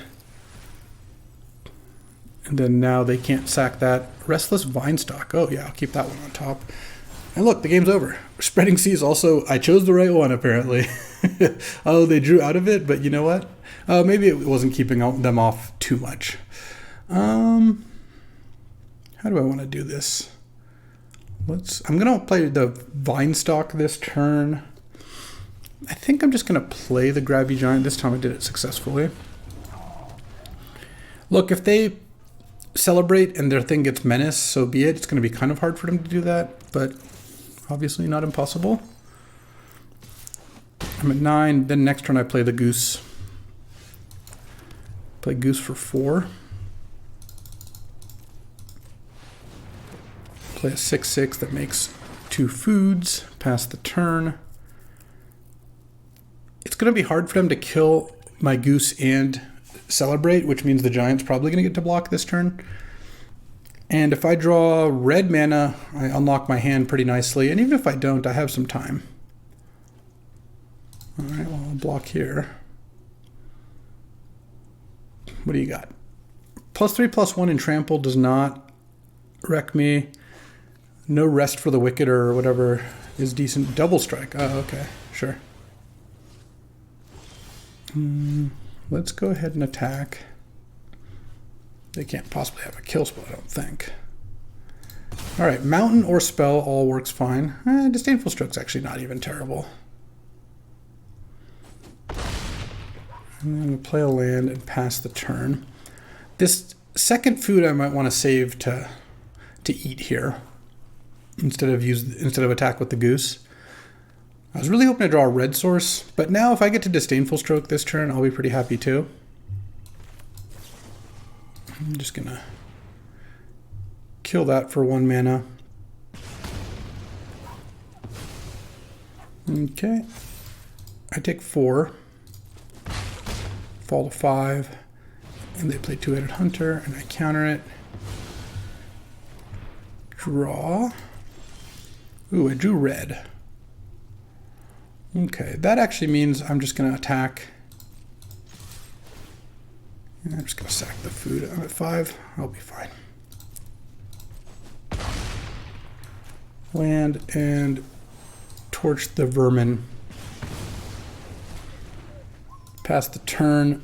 And then now they can't sack that. Restless Vinestalk. Oh yeah, I'll keep that one on top. And look, the game's over. Spreading Seas also, I chose the right one apparently. Oh, they drew out of it, but you know what? Maybe it wasn't keeping them off too much. How do I want to do this? I'm going to play the Vinestalk this turn. I think I'm just going to play the Grabby Giant. This time I did it successfully. Look, if they celebrate and their thing gets Menace, so be it. It's going to be kind of hard for them to do that, but obviously not impossible. I'm at 9. Then next turn I play the Goose. Play Goose for 4. Play a 6/6 that makes 2 foods. Pass the turn. It's going to be hard for them to kill my Goose and celebrate, which means the Giant's probably going to get to block this turn. And if I draw red mana, I unlock my hand pretty nicely. And even if I don't, I have some time. All right, well, I'll block here. What do you got? +3/+1 in Trample does not wreck me. No Rest for the Wicked or whatever is decent. Double Strike. Oh, okay, sure. Let's go ahead and attack. They can't possibly have a kill spell, I don't think. All right, Mountain or Spell all works fine. Disdainful Stroke's actually not even terrible. I'm going to play a land and pass the turn. This second food I might want to save to eat here instead of attack with the Goose. I was really hoping to draw a red source, but now if I get to Disdainful Stroke this turn, I'll be pretty happy too. I'm just going to kill that for 1 mana. Okay. I take 4. Fall to 5. And they play 2-headed Hunter, and I counter it. Draw. Ooh, I drew red. Okay, that actually means I'm just going to attack. And I'm just going to sack the food. I'm at 5. I'll be fine. Land and torch the vermin. Pass the turn.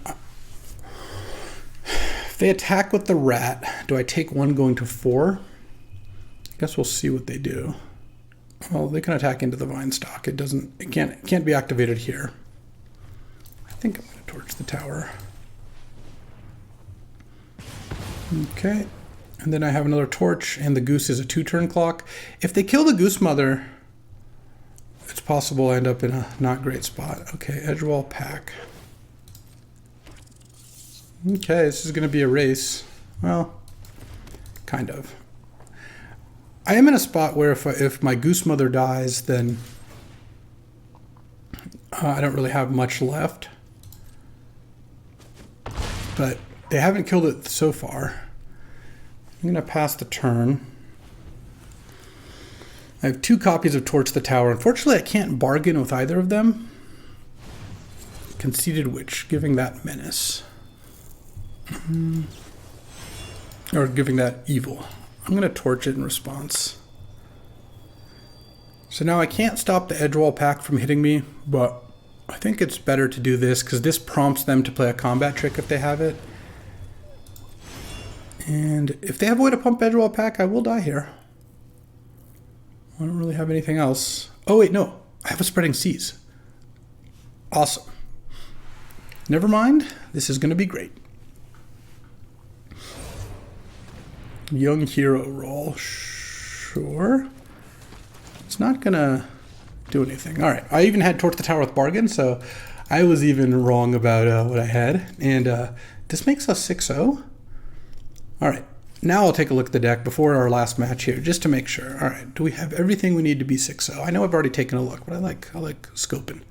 If they attack with the rat, do I take 1 going to 4? I guess we'll see what they do. Well, they can attack into the Vinestalk. It can't be activated here. I think I'm going to torch the tower. Okay. And then I have another torch, and the Goose is a 2-turn clock. If they kill the Goose Mother, it's possible I end up in a not great spot. Okay, Edgewall Pack. Okay, this is going to be a race. Well, kind of. I am in a spot where if my Goose Mother dies, then I don't really have much left. But they haven't killed it so far. I'm going to pass the turn. I have 2 copies of Torch the Tower. Unfortunately, I can't bargain with either of them. Conceded Witch, giving that Menace. Or giving that Evil. I'm going to torch it in response. So now I can't stop the Edgewall Pack from hitting me, but I think it's better to do this because this prompts them to play a combat trick if they have it. And if they have a way to pump Bedroll Pack, I will die here. I don't really have anything else. Oh wait, no. I have a Spreading Seas. Awesome. Never mind. This is going to be great. Young hero roll. Sure. It's not going to do anything. All right. I even had Torch the Tower with Bargain, so I was even wrong about what I had. And this makes us 6-0. All right. Now I'll take a look at the deck before our last match here, just to make sure. All right. Do we have everything we need to be 6-0? I know I've already taken a look, but I like scoping.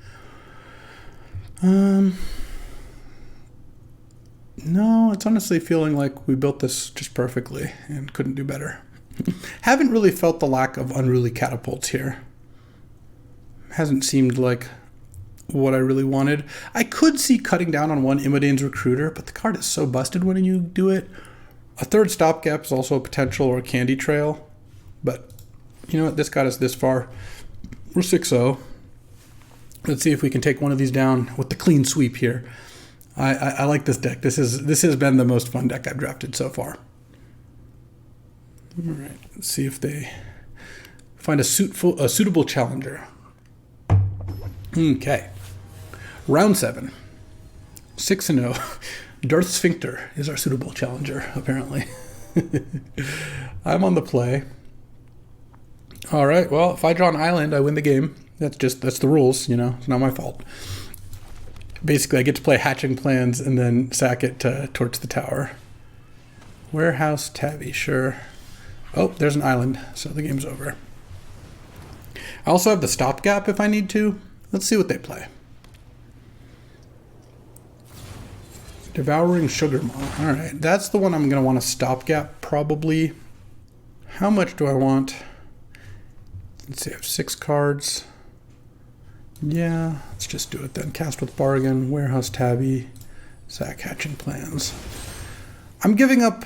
No, it's honestly feeling like we built this just perfectly and couldn't do better. Haven't really felt the lack of Unruly Catapults here. Hasn't seemed like what I really wanted. I could see cutting down on one Imodane's Recruiter, but the card is so busted when you do it. A third Stopgap is also a potential, or a Candy Trail. But you know what? This got us this far. We're 6-0. Let's see if we can take one of these down with the clean sweep here. I like this deck. This has been the most fun deck I've drafted so far. All right. Let's see if they find a suitable challenger. Okay. Round 7. 6-0. Darth Sphincter is our suitable challenger, apparently. I'm on the play. All right, well, if I draw an island, I win the game. That's the rules, you know. It's not my fault. Basically, I get to play Hatching Plans and then sack it to Torch the Tower. Warehouse Tabby, sure. Oh, there's an island, so the game's over. I also have the Stopgap if I need to. Let's see what they play. Devouring Sugar Maw. All right, that's the one I'm going to want to Stopgap probably. How much do I want? Let's see, I have 6 cards. Yeah, let's just do it then. Cast with Bargain, Warehouse Tabby, sack Hatching Plans. I'm giving up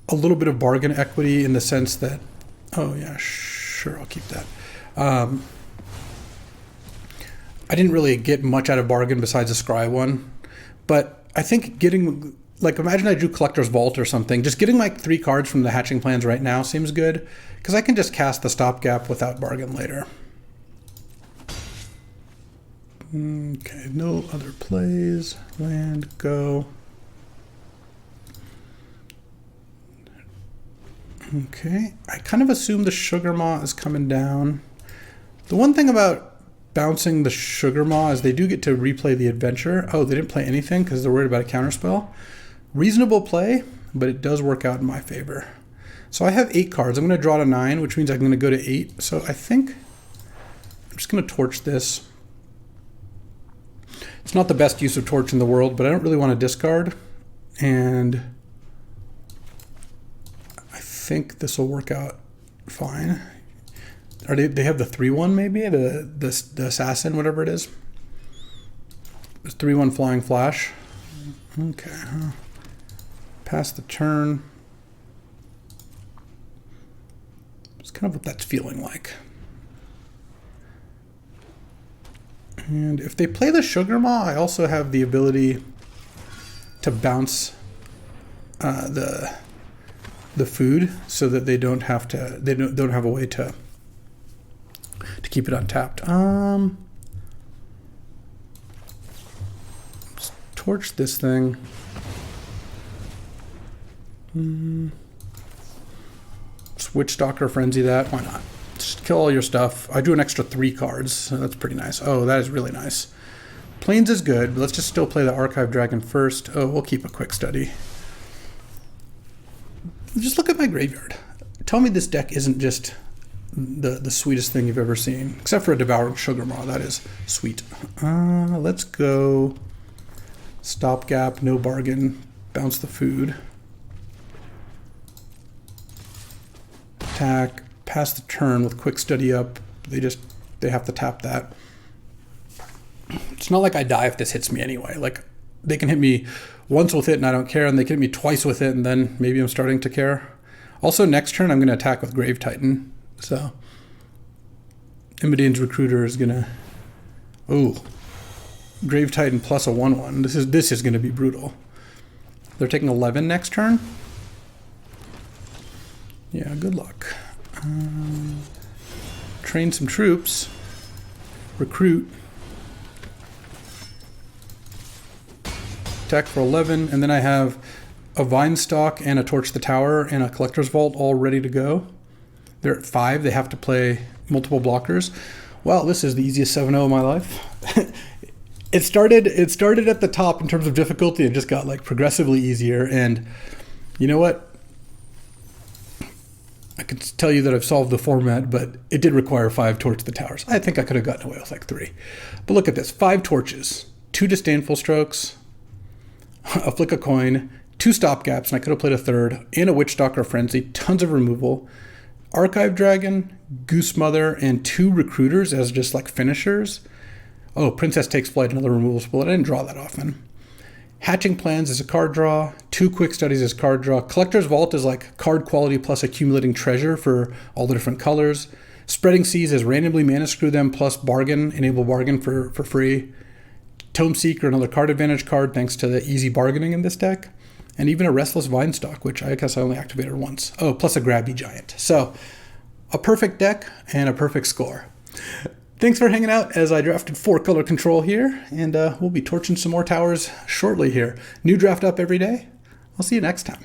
a little bit of bargain equity in the sense that, oh yeah, sure, I'll keep that. I didn't really get much out of bargain besides the Scry one, but I think getting, like, imagine I drew Collector's Vault or something. Just getting like 3 cards from the Hatching Plans right now seems good, because I can just cast the Stopgap without bargain later. Okay, no other plays. Land, go. Okay, I kind of assume the Sugar Maw is coming down. The one thing about bouncing the Sugar Maw is they do get to replay the adventure. Oh, they didn't play anything because they're worried about a counterspell. Reasonable play, but it does work out in my favor. So I have 8 cards. I'm going to draw to 9, which means I'm going to go to 8. So I think I'm just going to torch this. It's not the best use of torch in the world, but I don't really want to discard. And I think this will work out fine. They have the 3/1 maybe? The assassin, whatever it is. It's 3/1 Flying Flash. Okay. Pass the turn. It's kind of what that's feeling like. And if they play the Sugar Maw, I also have the ability to bounce the food so that they don't have to. They don't have a way to keep it untapped. Let's torch this thing. Switch Stalker Frenzy that. Why not? Just kill all your stuff. I drew an extra 3 cards. So that's pretty nice. Oh, that is really nice. Plains is good, but let's just still play the Archive Dragon first. Oh, we'll keep a quick study. Just look at my graveyard. Tell me this deck isn't just the sweetest thing you've ever seen, except for a Devouring Sugar Maw. That is sweet. Let's go Stopgap, no bargain, bounce the food, attack, pass the turn with quick study up. They have to tap that. It's not like I die if this hits me anyway. Like, they can hit me once with it and I don't care, and they can hit me twice with it and then maybe I'm starting to care. Also, next turn I'm going to attack with Grave Titan. So, Imodane's Recruiter is gonna. Oh, Grave Titan plus a 1/1. This is gonna be brutal. They're taking 11 next turn. Yeah, good luck. Train some troops. Recruit. Attack for 11, and then I have a Vine Stalk and a Torch the Tower and a Collector's Vault all ready to go. They're at 5. They have to play multiple blockers. Wow, this is the easiest 7-0 of my life. It started at the top in terms of difficulty and just got like progressively easier. And you know what? I can tell you that I've solved the format, but it did require 5 Torch the Towers. I think I could have gotten away with like 3. But look at this. 5 torches, 2 Disdainful Strokes, a Flick a Coin, 2 Stopgaps, and I could have played a 3rd, and a Witchstalker Frenzy, tons of removal, Archive Dragon, Goose Mother, and 2 Recruiters as just like finishers. Oh, Princess Takes Flight, another removal spell. I didn't draw that often. Hatching Plans is a card draw. 2 Quick Studies is card draw. Collector's Vault is like card quality plus accumulating treasure for all the different colors. Spreading Seas is randomly mana screw them plus bargain, enable bargain for free. Tome Seeker, another card advantage card thanks to the easy bargaining in this deck. And even a Restless Vinestalk, which I guess I only activated once. Oh, plus a Grabby Giant. So, a perfect deck and a perfect score. Thanks for hanging out as I drafted 4 color control here, and we'll be torching some more towers shortly here. New draft up every day. I'll see you next time.